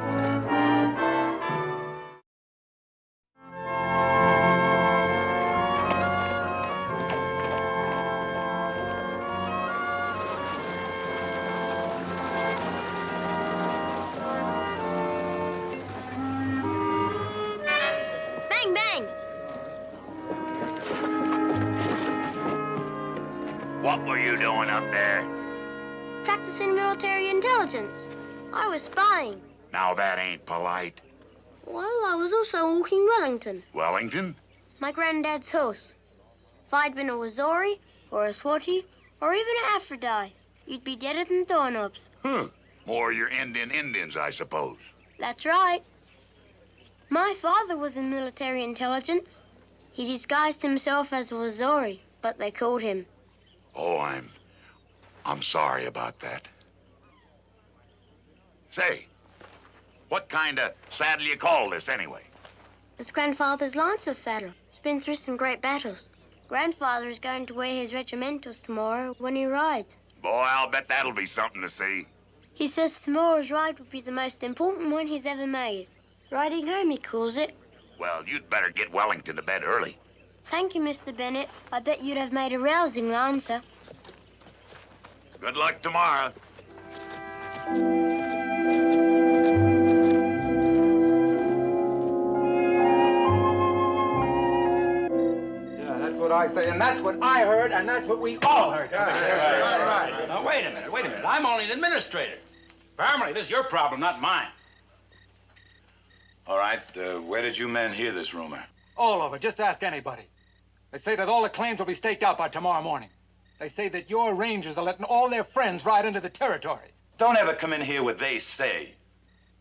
Bang, bang! What were you doing up there? Practicing military intelligence. I was spying. Now that ain't polite. Well, I was also walking Wellington, Wellington? my granddad's horse. If I'd been a Wazori, or a Swati, or even an Aphrodite, you'd be deader than doorknobs. Huh. More your Indians, I suppose. That's right. My father was in military intelligence. He disguised himself as a Wazori, but they called him. Oh, I'm sorry about that. Say, what kind of saddle you call this anyway? It's Grandfather's Lancer saddle. He's been through some great battles. Grandfather is going to wear his regimentals tomorrow when he rides. Boy, I'll bet that'll be something to see. He says tomorrow's ride will be the most important one he's ever made. Riding home, he calls it. Well, you'd better get Wellington to bed early. Thank you, Mr. Bennett. I bet you'd have made a rousing Lancer. Good luck tomorrow. Yeah, that's what I say, and that's what I heard, and that's what we all heard. Right. Now, wait a minute. I'm only an administrator. Family, this is your problem, not mine. All right, where did you men hear this rumor? All over. Just ask anybody. They say that all the claims will be staked out by tomorrow morning. They say that your rangers are letting all their friends ride into the territory. Don't ever come in here with they say.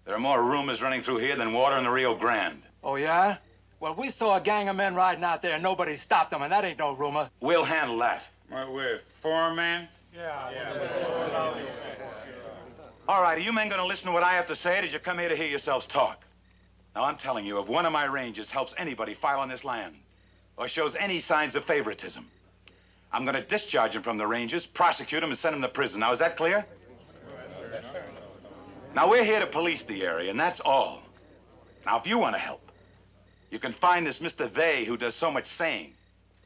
There are more rumors running through here than water in the Rio Grande. Oh, yeah? Well, we saw a gang of men riding out there and nobody stopped them, and that ain't no rumor. We'll handle that. What, we're 4 men? All right, are you men gonna listen to what I have to say, or did you come here to hear yourselves talk? Now, I'm telling you, if one of my rangers helps anybody file on this land, or shows any signs of favoritism, I'm gonna discharge him from the Rangers, prosecute him, and send him to prison. Now, is that clear? Now, we're here to police the area, and that's all. Now, if you want to help, you can find this Mr. They who does so much saying,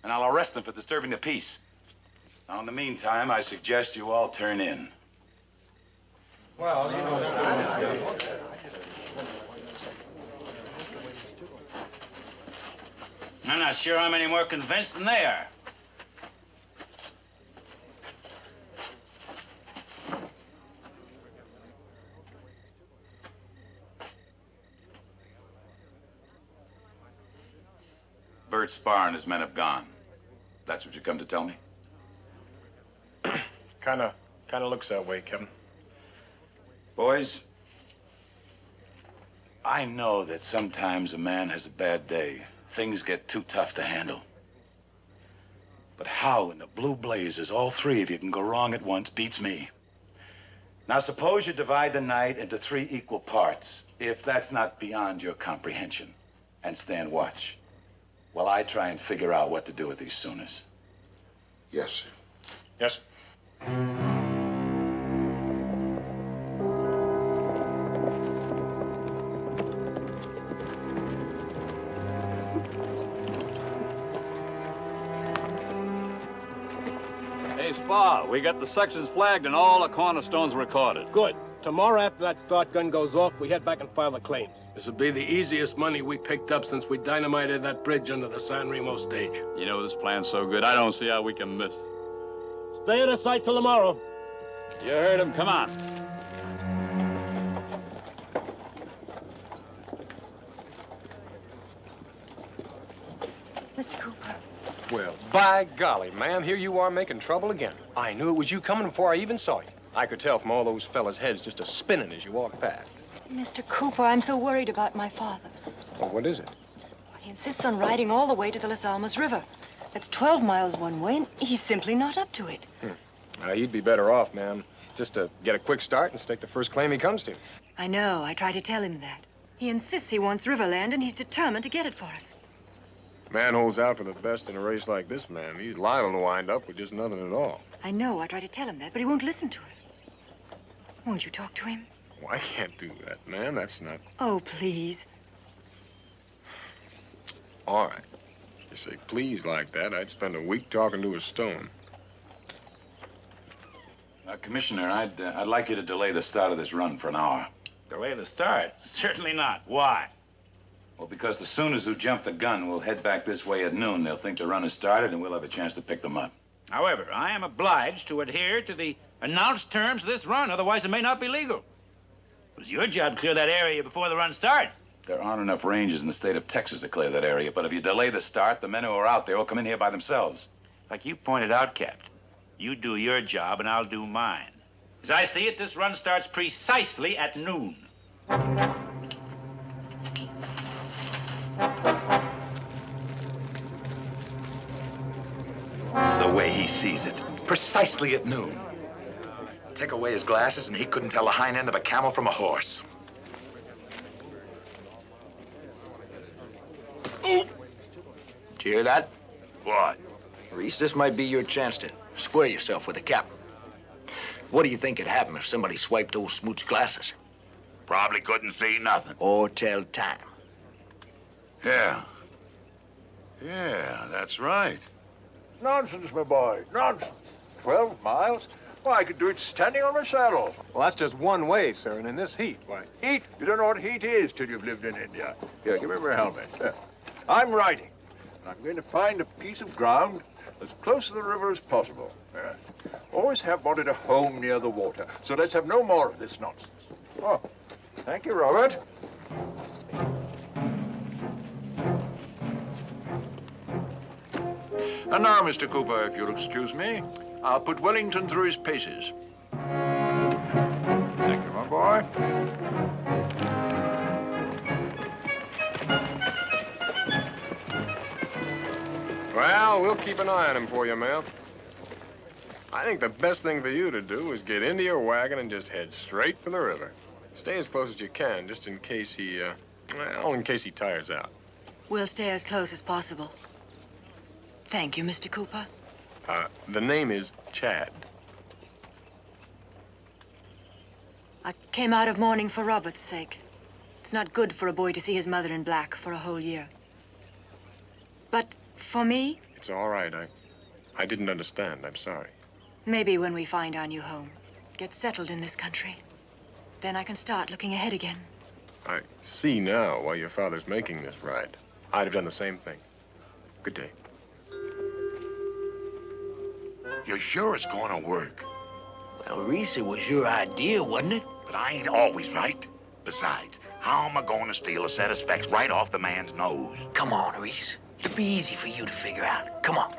and I'll arrest him for disturbing the peace. Now, in the meantime, I suggest you all turn in. Well, you know... I'm not sure I'm any more convinced than they are. Bert Spar and his men have gone. That's what you come to tell me? Kinda looks that way, Kevin. Boys, I know that sometimes a man has a bad day. Things get too tough to handle. But how in the blue blazes all 3 of you can go wrong at once beats me. Now, suppose you divide the night into 3 equal parts, if that's not beyond your comprehension, and stand watch, while I try and figure out what to do with these Sooners. Yes, sir. Yes, sir. Hey, Spa, we got the sections flagged and all the cornerstones recorded. Good. Tomorrow after that start gun goes off, we head back and file the claims. This'll be the easiest money we picked up since we dynamited that bridge under the San Remo stage. You know, this plan's so good, I don't see how we can miss. Stay out of sight till tomorrow. You heard him. Come on. Mr. Cooper. Well, by golly, ma'am, here you are making trouble again. I knew it was you coming before I even saw you. I could tell from all those fellas' heads just a-spinning as you walked past. Mr. Cooper, I'm so worried about my father. Well, what is it? He insists on riding all the way to the Las Almas River. That's 12 miles one way, and he's simply not up to it. You'd be better off, ma'am, just to get a quick start and stake the first claim he comes to. I know. I try to tell him that. He insists he wants Riverland, and he's determined to get it for us. Man holds out for the best in a race like this, man. He's liable to wind up with just nothing at all. I know. I try to tell him that, but he won't listen to us. Won't you talk to him? Well, I can't do that, man. That's not... Oh, please. All right. You say please like that, I'd spend a week talking to a stone. Commissioner, I'd like you to delay the start of this run for an hour. Delay the start? Certainly not. Why? Well, because the Sooners who jumped the gun will head back this way at noon. They'll think the run has started, and we'll have a chance to pick them up. However, I am obliged to adhere to the announced terms of this run, otherwise it may not be legal. It was your job to clear that area before the run started. There aren't enough rangers in the state of Texas to clear that area, but if you delay the start, the men who are out there will come in here by themselves. Like you pointed out, Captain, you do your job and I'll do mine. As I see it, this run starts precisely at noon. The way he sees it, precisely at noon. Take away his glasses and he couldn't tell the hind end of a camel from a horse. Did you hear that? What? Reese, this might be your chance to square yourself with the captain. What do you think could happen if somebody swiped old Smoot's glasses? Probably couldn't see nothing. Or tell time. Yeah. Yeah, that's right. Nonsense, my boy, nonsense. 12 miles? Why, I could do it standing on my saddle. Well, that's just one way, sir, and in this heat, why? Heat? You don't know what heat is till you've lived in India. Here, give me my helmet. There. I'm riding. I'm going to find a piece of ground as close to the river as possible. Always have wanted a home near the water, so let's have no more of this nonsense. Oh, thank you, Robert. And now, Mr. Cooper, if you'll excuse me, I'll put Wellington through his paces. Thank you, my boy. Well, we'll keep an eye on him for you, ma'am. I think the best thing for you to do is get into your wagon and just head straight for the river. Stay as close as you can, just in case he, in case he tires out. We'll stay as close as possible. Thank you, Mr. Cooper. The name is Chad. I came out of mourning for Robert's sake. It's not good for a boy to see his mother in black for a whole year. But for me, It's all right. I didn't understand. I'm sorry. maybe when we find our new home, get settled in this country, then I can start looking ahead again. I see now why your father's making this ride. I'd have done the same thing. Good day. You're sure it's going to work? Well, Reese, it was your idea, wasn't it? But I ain't always right. Besides, how am I going to steal a set of specs right off the man's nose? Come on, Reese. It'll be easy for you to figure out. Come on.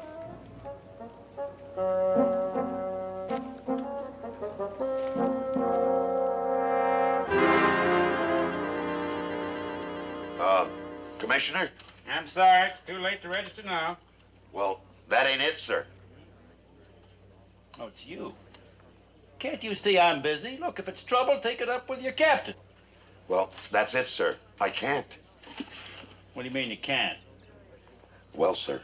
Commissioner? I'm sorry, it's too late to register now. Well, that ain't it, sir. Oh, it's you. Can't you see I'm busy? Look, if it's trouble, take it up with your captain. Well, that's it, sir. I can't. What do you mean you can't? Well, sir,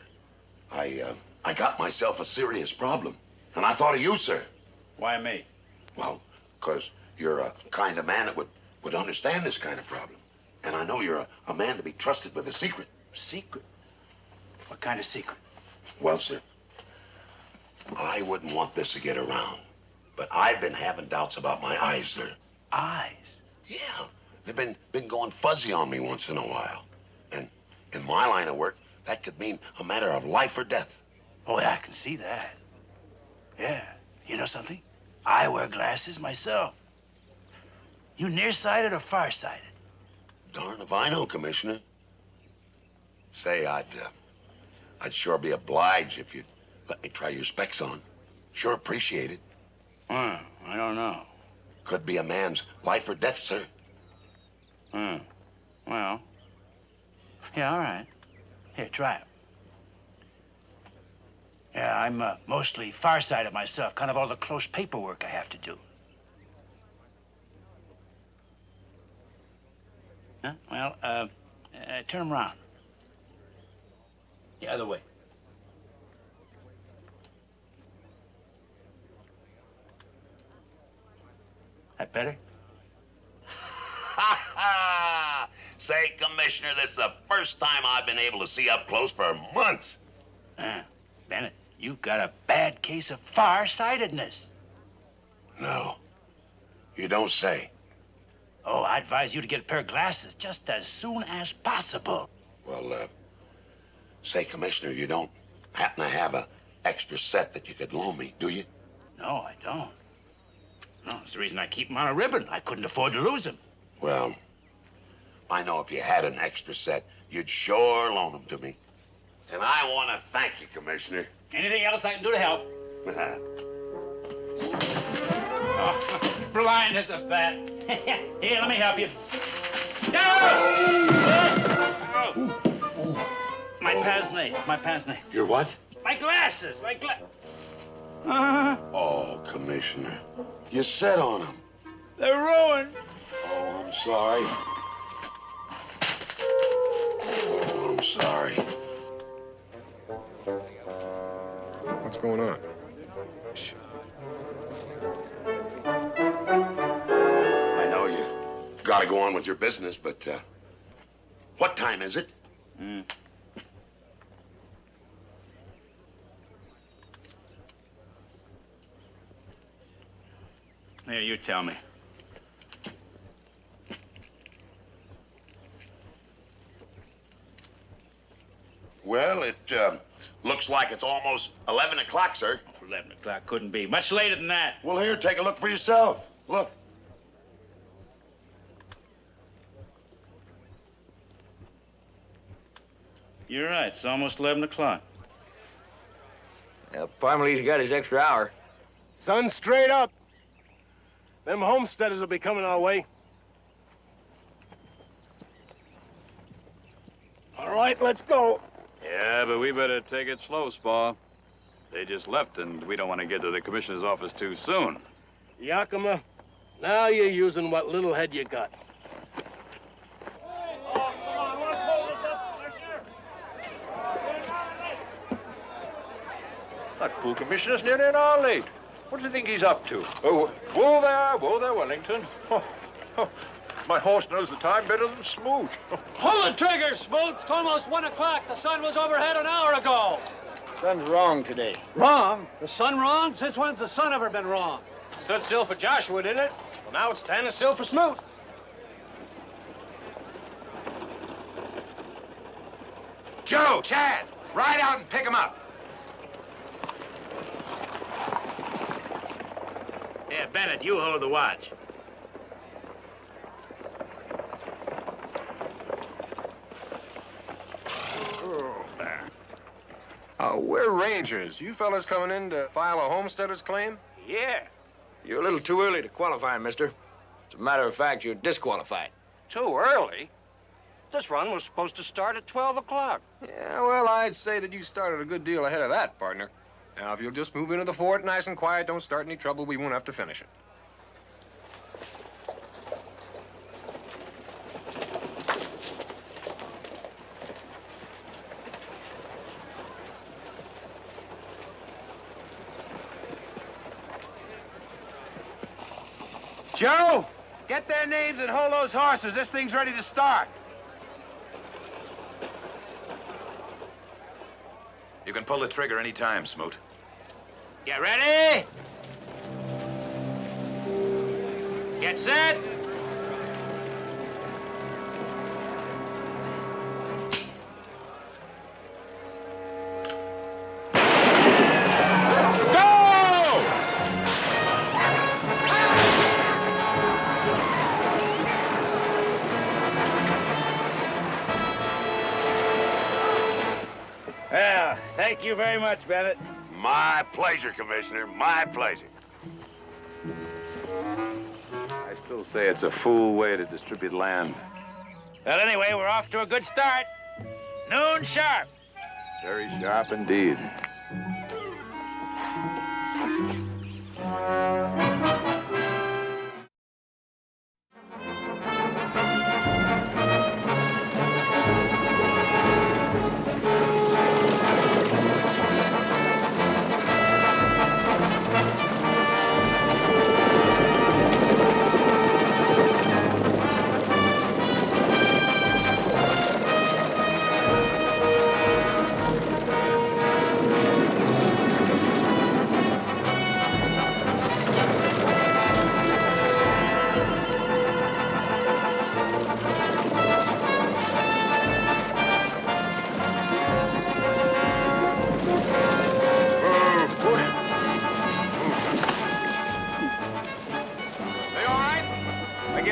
I got myself a serious problem, and I thought of you, sir. Why me? Well, 'cause you're a kind of man that would understand this kind of problem. And I know you're a man to be trusted with a secret. Secret? What kind of secret? Well, sir, I wouldn't want this to get around, but I've been having doubts about my eyes, sir. Eyes? Yeah, they've been going fuzzy on me once in a while. And in my line of work, that could mean a matter of life or death. Oh, yeah, I can see that. Yeah. You know something? I wear glasses myself. You nearsighted or farsighted? Darn if I know, Commissioner. Say, I'd sure be obliged if you'd let me try your specs on. Sure appreciate it. I don't know. Could be a man's life or death, sir. Well. Yeah, all right. Here, try it. Yeah, I'm mostly farsighted myself, kind of all the close paperwork I have to do. Huh? Well, turn 'em around. The other way. That better? Say, Commissioner, this is the first time I've been able to see up close for months. Bennett, you've got a bad case of farsightedness. No, you don't say. Oh, I advise you to get a pair of glasses just as soon as possible. Well, say, Commissioner, you don't happen to have a extra set that you could loan me, do you? No, I don't. No, it's the reason I keep him on a ribbon. I couldn't afford to lose him. Well, I know if you had an extra set, you'd sure loan them to me. And I want to thank you, Commissioner. Anything else I can do to help? Oh, blind as a bat. Here, let me help you. Oh! My pince-nez. Your what? My glasses, Oh, Commissioner, you set on them. They're ruined. Oh, I'm sorry. Oh, I'm sorry. What's going on? Shh. I know you gotta go on with your business, but what time is it? Here, you tell me. Well, it looks like it's almost 11 o'clock, sir. 11 o'clock couldn't be. Much later than that. Well, here, take a look for yourself. Look. You're right. It's almost 11 o'clock. Yeah, Parmalee's got his extra hour. Sun straight up. Them homesteaders will be coming our way. All right, let's go. Yeah, but we better take it slow, Spa. They just left, and we don't want to get to the commissioner's office too soon. Yakima, now you're using what little head you got. That fool commissioner's nearly an hour late. What do you think he's up to? Oh, whoa there, Wellington. Oh, my horse knows the time better than Smoot. Pull the trigger, Smoot. It's almost 1 o'clock. The sun was overhead an hour ago. Sun's wrong today. Wrong? The sun wrong? Since when's the sun ever been wrong? Stood still for Joshua, didn't it? Well, now it's standing still for Smoot. Joe, Chad, ride out and pick him up. Yeah, Bennett, you hold the watch. We're rangers. You fellas coming in to file a homesteader's claim? Yeah. You're a little too early to qualify, mister. As a matter of fact, you're disqualified. Too early? This run was supposed to start at 12 o'clock. Yeah, well, I'd say that you started a good deal ahead of that, partner. Now, if you'll just move into the fort nice and quiet, don't start any trouble, we won't have to finish it. Joe, get their names and hold those horses. This thing's ready to start. You can pull the trigger any time, Smoot. Get ready? Get set? Yeah, Thank you very much, Bennett. my pleasure, Commissioner, my pleasure. I still say it's a fool way to distribute land. Well, anyway, we're off to a good start. Noon sharp. Very sharp indeed.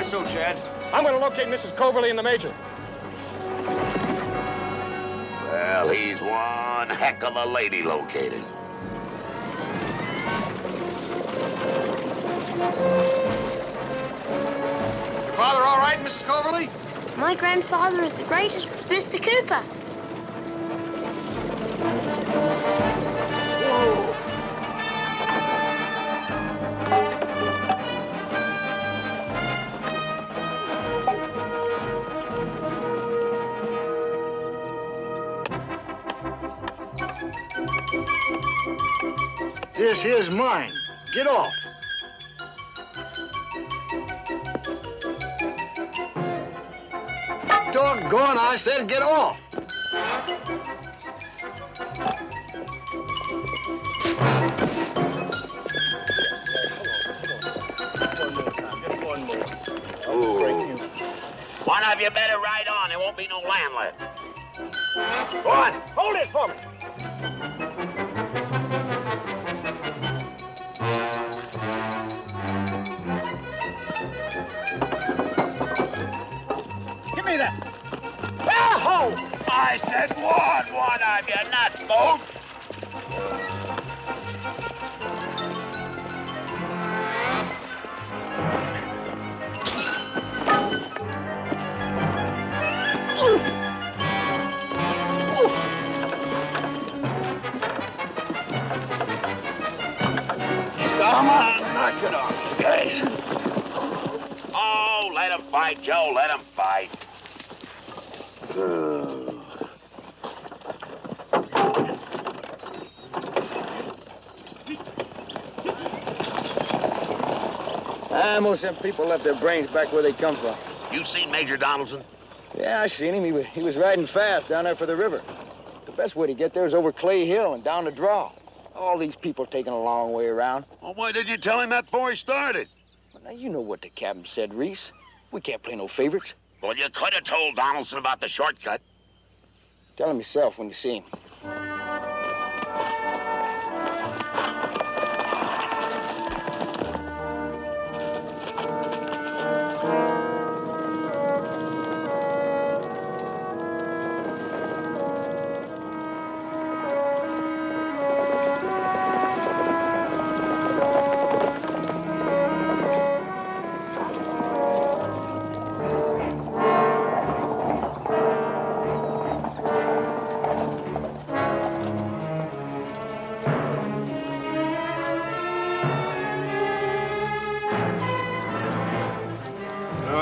guess so, Chad. I'm going to locate Mrs. Coverly and the Major. Well, he's one heck of a lady locator. Your father all right, Mrs. Coverly? My grandfather is the greatest, Mr. Cooper. This here's mine. Get off. Doggone, I said get off. Ooh. One of you better ride on. There won't be no land left. Go on. Hold it for me. Give me that. Yahoo! I said one of you, not both. Come on, knock it off, you guys. Oh, let him fight, Joe. Let him fight. Most of them people left their brains back where they come from. You seen Major Donaldson? Yeah, I seen him. He was riding fast down there for the river. The best way to get there is over Clay Hill and down the draw. All these people taking a long way around. Well, why didn't you tell him that before he started? Well, now, you know what the captain said, Reese. We can't play no favorites. Well, you could have told Donaldson about the shortcut. Tell him yourself when you see him.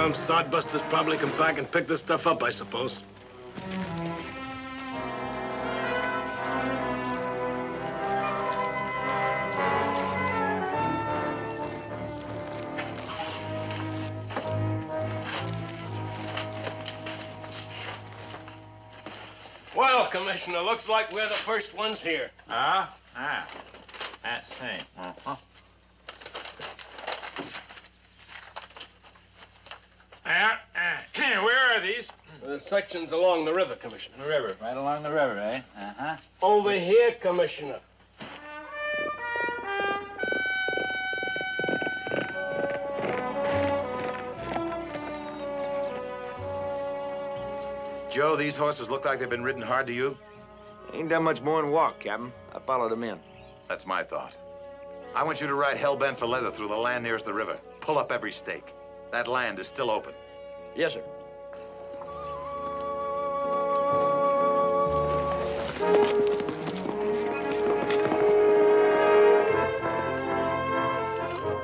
Them sodbusters probably come back and pick this stuff up, I suppose. Well, Commissioner, looks like we're the first ones here. I see. Where are these? The sections along the river, Commissioner. The river, right along the river, eh? Uh-huh. Over here, Commissioner. Joe, these horses look like they've been ridden hard to you? Ain't done much more than walk, Captain. I followed them in. That's my thought. I want you to ride hell-bent for leather through the land nearest the river. Pull up every stake. That land is still open. Yes, sir.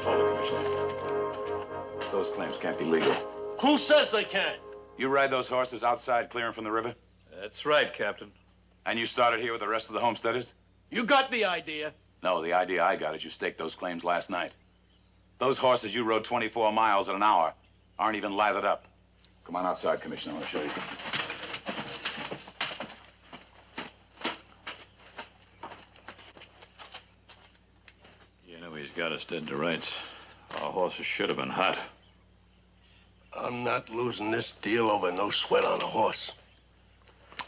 Hold it, Commissioner. Those claims can't be legal. Who says they can't? You ride those horses outside clearing from the river? That's right, Captain. And you started here with the rest of the homesteaders? You got the idea. No, the idea I got is you staked those claims last night. Those horses you rode 24 miles in an hour aren't even lathered up. Come on outside, Commissioner. I want to show you. You know he's got us dead to rights. Our horses should have been hot. I'm not losing this deal over no sweat on a horse.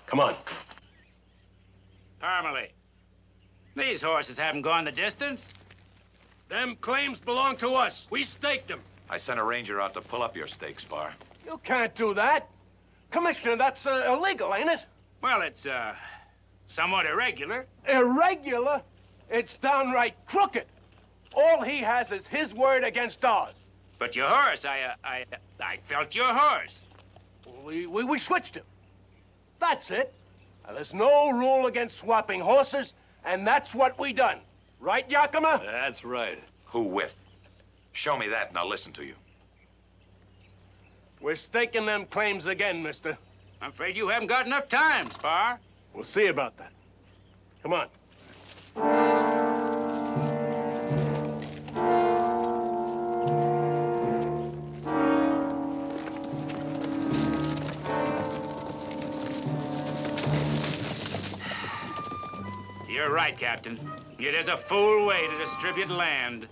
Come on. Parmalee, these horses haven't gone the distance. Them claims belong to us. We staked them. I sent a ranger out to pull up your stake, Spar. You can't do that. Commissioner, that's illegal, ain't it? Well, it's, somewhat irregular. Irregular? It's downright crooked. All he has is his word against ours. But your horse, I felt your horse. We switched him. That's it. Now, there's no rule against swapping horses, and that's what we done. Right, Yakima? That's right. Who with? Show me that and I'll listen to you. We're staking them claims again, mister. I'm afraid you haven't got enough time, Spar. We'll see about that. Come on. You're right, Captain. It is a fool way to distribute land.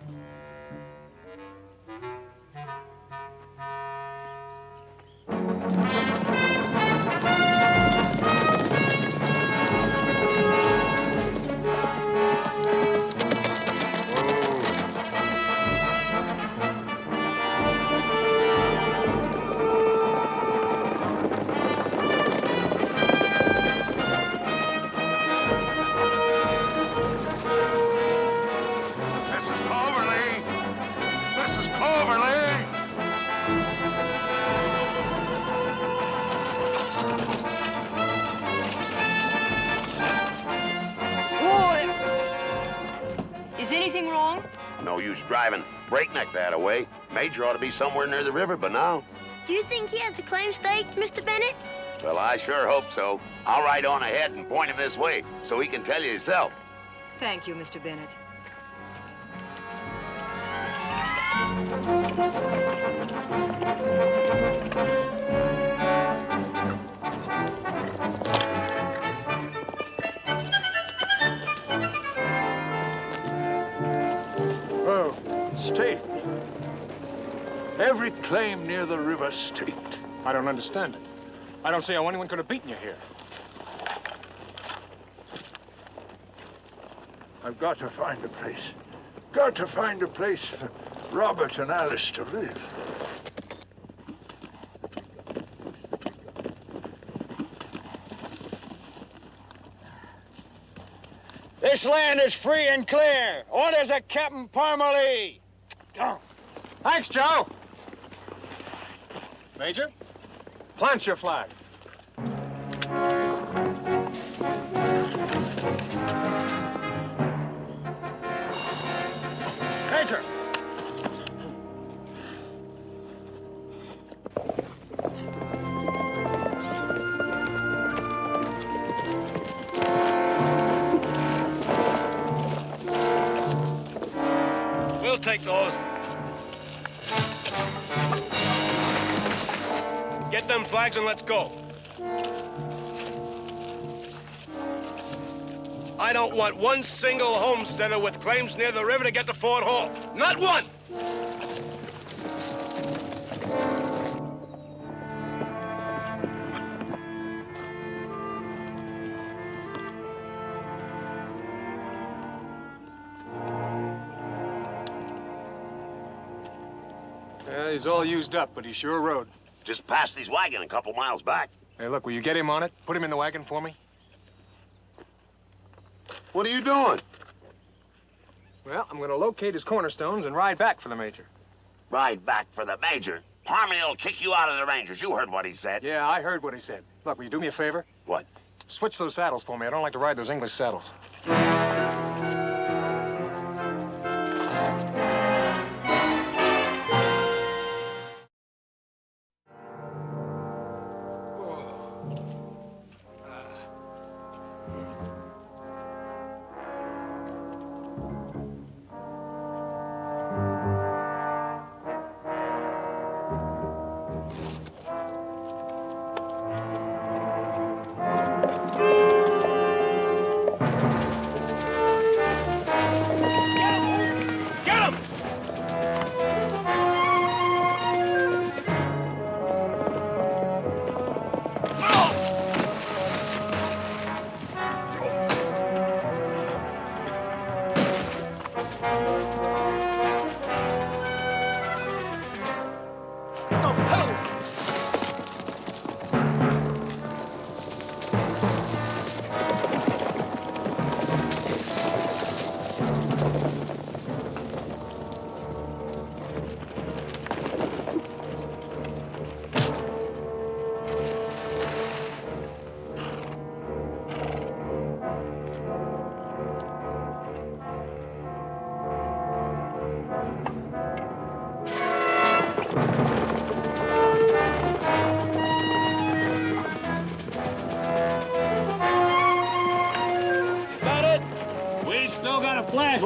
Is anything wrong? No use driving breakneck that away. Major ought to be somewhere near the river by now. Do you think he has the claim staked, Mr. Bennett? Well, I sure hope so. I'll ride on ahead and point him this way so he can tell you himself. Thank you, Mr. Bennett. Oh, staked. Every claim near the river staked. I don't understand it. I don't see how anyone could have beaten you here. I've got to find a place. Got to find a place for Robert and Alice to live. This land is free and clear. Orders of Captain Parmalee. Go. Thanks, Joe. Major, plant your flag. Major. We'll take the horse. Get them flags and let's go. I don't want one single homesteader with claims near the river to get to Fort Hall. Not one! Yeah, he's all used up, but he sure rode. Just passed his wagon a couple miles back. Hey, look, will you get him on it? Put him in the wagon for me? What are you doing? Well, I'm going to locate his cornerstones and ride back for the Major. Ride back for the Major? Parmalee will kick you out of the Rangers. You heard what he said. Yeah, I heard what he said. Look, will you do me a favor? What? Switch those saddles for me. I don't like to ride those English saddles.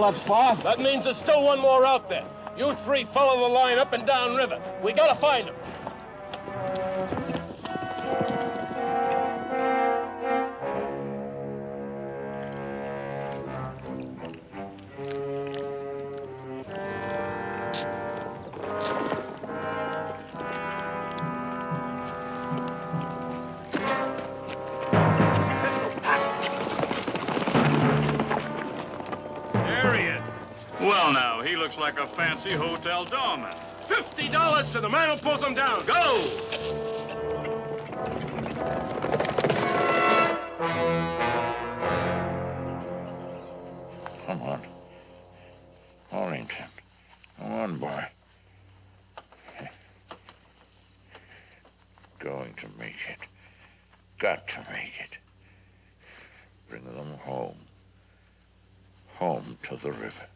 clubs, Pa. That means there's still one more out there. You three follow the line up and down river. We gotta find him. There he is. Well, now, he looks like a fancy hotel doorman. $50 to the man who pulls him down. Go! Come on. Arlington. Come on, boy. Going to make it. Got to make it. Bring them home. Home to the river.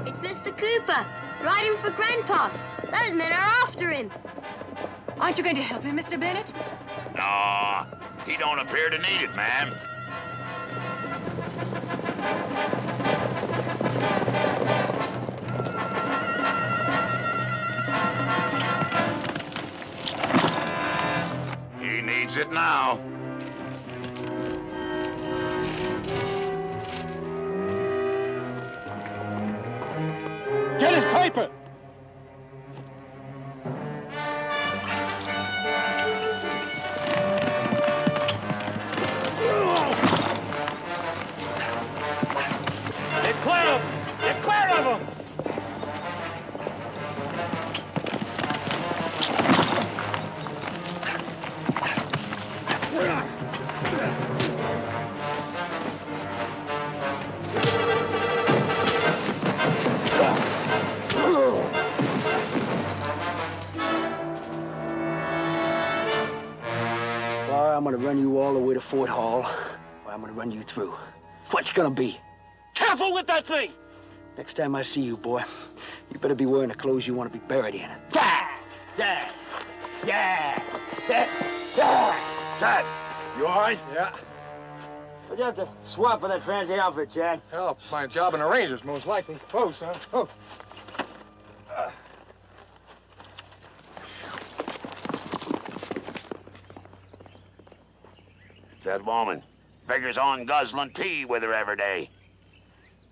It's Mr. Cooper, riding for Grandpa. Those men are after him. Aren't you going to help him, Mr. Bennett? No, he don't appear to need it, ma'am. He needs it now. Get his paper! Get clear of him! Get clear of him! Or I'm gonna run you all the way to Fort Hall, or I'm gonna run you through. What's gonna be? Careful with that thing! Next time I see you, boy, you better be wearing the clothes you want to be buried in. Yeah! Chad, you all right? Yeah. What'd you have to swap for that fancy outfit, Chad? Hell, find a job in the Rangers, most likely. Oh, son. Oh. That woman figures on guzzling tea with her every day.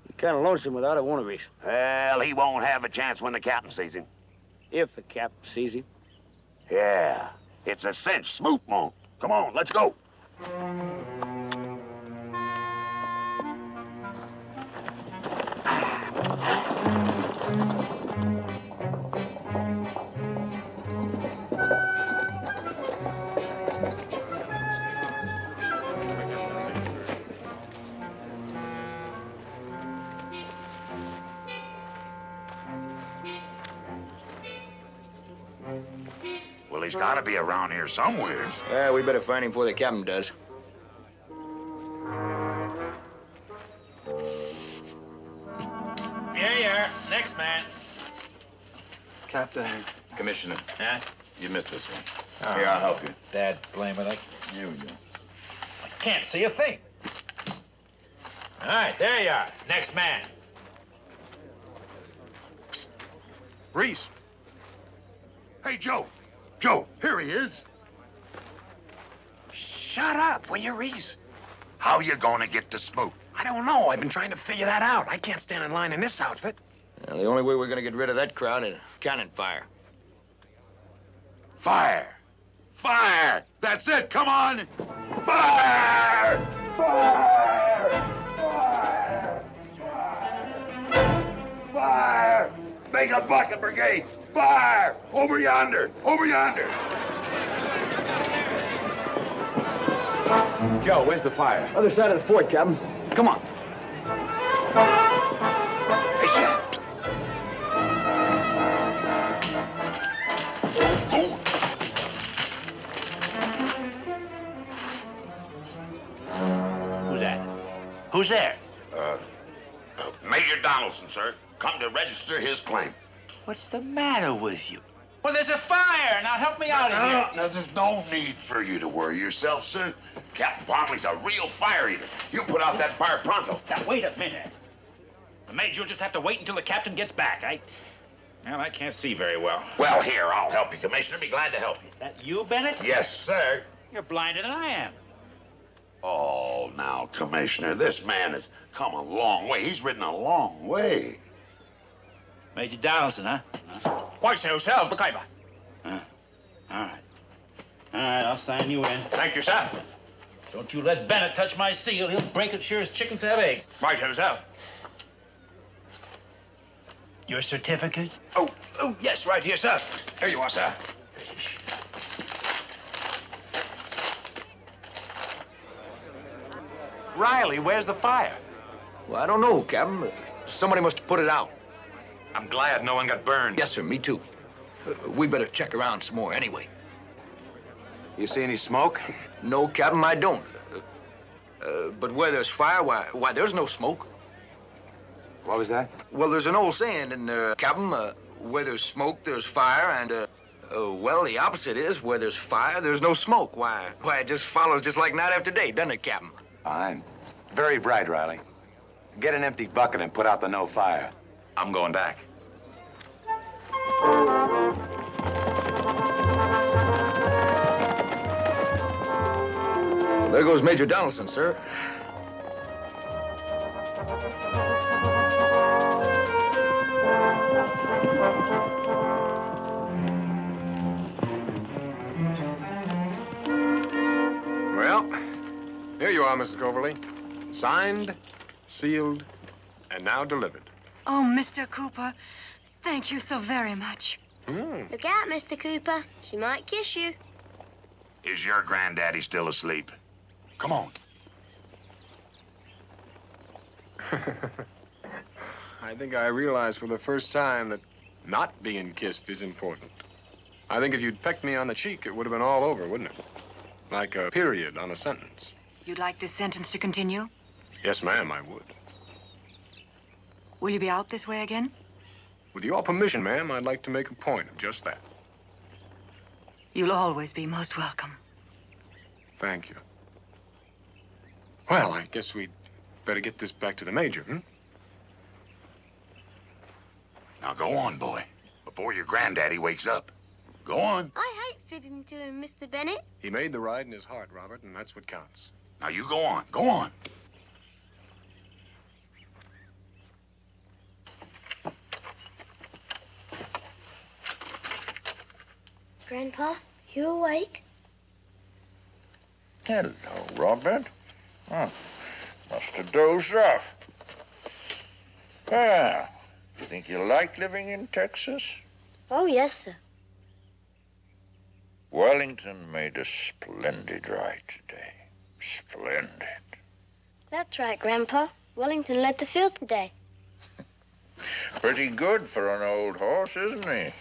You're kind of lonesome without it, won't it, Reese? Well, he won't have a chance when the captain sees him. If the captain sees him. Yeah, it's a cinch. Smoot won't. Come on, let's go. Well, he's got to be around here somewheres. Yeah, we better find him before the captain does. Here you are. Next man. Captain. Commissioner. Huh? You missed this one. Oh. Here, I'll help you. Dad, blame it. Here we go. I can't see a thing. All right, there you are. Next man. Reese. Hey, Joe. Joe, here he is. Shut up, will you, Reese? How you gonna get to Smoot? I don't know. I've been trying to figure that out. I can't stand in line in this outfit. Well, the only way we're gonna get rid of that crowd is cannon fire. Fire! Fire! That's it, come on! Fire! Fire! Fire! Fire! Make a bucket brigade! Fire! Over yonder! Over yonder! Joe, where's the fire? Other side of the fort, Captain. Come on. Hey, Chad. Who's that? Major Donaldson, sir. Come to register his claim. What's the matter with you? Well, there's a fire. Now help me out of here. Now, there's no need for you to worry yourself, sir. Captain Parmley's a real fire eater. You put out that fire pronto. Now, wait a minute. The Major will just have to wait until the captain gets back. Well, I can't see very well. Well, here, I'll help you, Commissioner. Be glad to help you. That you, Bennett? Yes, sir. You're blinder than I am. Oh, now, Commissioner, this man has come a long way. He's ridden a long way. Major Donaldson, huh? Quite so, sir, of the Cowboy. All right. All right, I'll sign you in. Thank you, sir. Don't you let Bennett touch my seal. He'll break it sure as chickens have eggs. Right-o, sir. Your certificate? Oh, yes, right here, sir. Here you are, sir. Riley, where's the fire? Well, I don't know, Captain. Somebody must have put it out. I'm glad no one got burned. Yes, sir, me too. We better check around some more anyway. You see any smoke? No, Captain, I don't. But where there's fire, why, there's no smoke. What was that? Well, there's an old saying in there, Captain, where there's smoke, there's fire, and, well, the opposite is where there's fire, there's no smoke. Why, it just follows just like night after day, doesn't it, Captain? Fine. Very bright, Riley. Get an empty bucket and put out the no fire. I'm going back. Well, there goes Major Donaldson, sir. Well, here you are, Mrs. Coverley. Signed, sealed, and now delivered. Oh, Mr. Cooper, thank you so very much. Look out, Mr. Cooper. She might kiss you. Is your granddaddy still asleep? Come on. I think I realized for the first time that not being kissed is important. I think if you'd pecked me on the cheek, it would have been all over, wouldn't it? Like a period on a sentence. You'd like this sentence to continue? Yes, ma'am, I would. Will you be out this way again? With your permission, ma'am, I'd like to make a point of just that. You'll always be most welcome. Thank you. Well, I guess we'd better get this back to the Major, hmm? Now go on, boy, before your granddaddy wakes up. Go on. I hate fibbing to him, Mr. Bennett. He made the ride in his heart, Robert, and that's what counts. Now you go on. Go on. Grandpa, you awake? Hello, Robert. Must have dozed off. Ah, you think you like living in Texas? Oh, yes, sir. Wellington made a splendid ride today. Splendid. That's right, Grandpa. Wellington led the field today. Pretty good for an old horse, isn't he?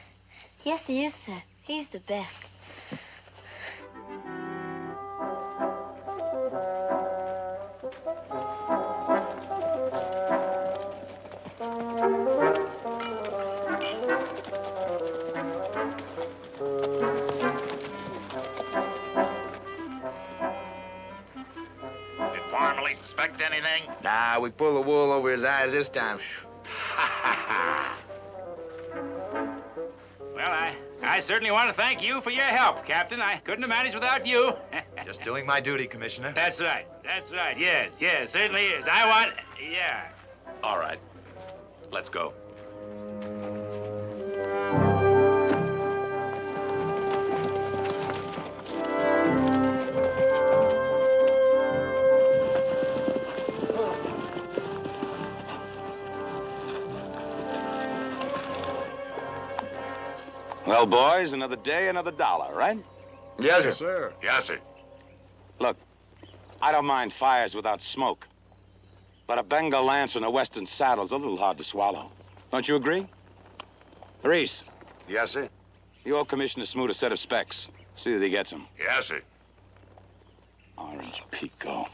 Yes, he is, sir. He's the best. Did Parmley suspect anything? Nah, we pull the wool over his eyes this time. Well, I certainly want to thank you for your help, Captain. I couldn't have managed without you. Just doing my duty, Commissioner. That's right. That's right. Yes, yes, certainly is. I want... Yeah. All right. Let's go. Well, boys, another day, another dollar, right? Yes, sir. Yes, sir. Yes, sir. Look, I don't mind fires without smoke. But a Bengal lance in a western saddle's a little hard to swallow. Don't you agree? Reese. Yes, sir. You owe Commissioner Smoot a set of specs. See that he gets them. Yes, sir. Orange Pico.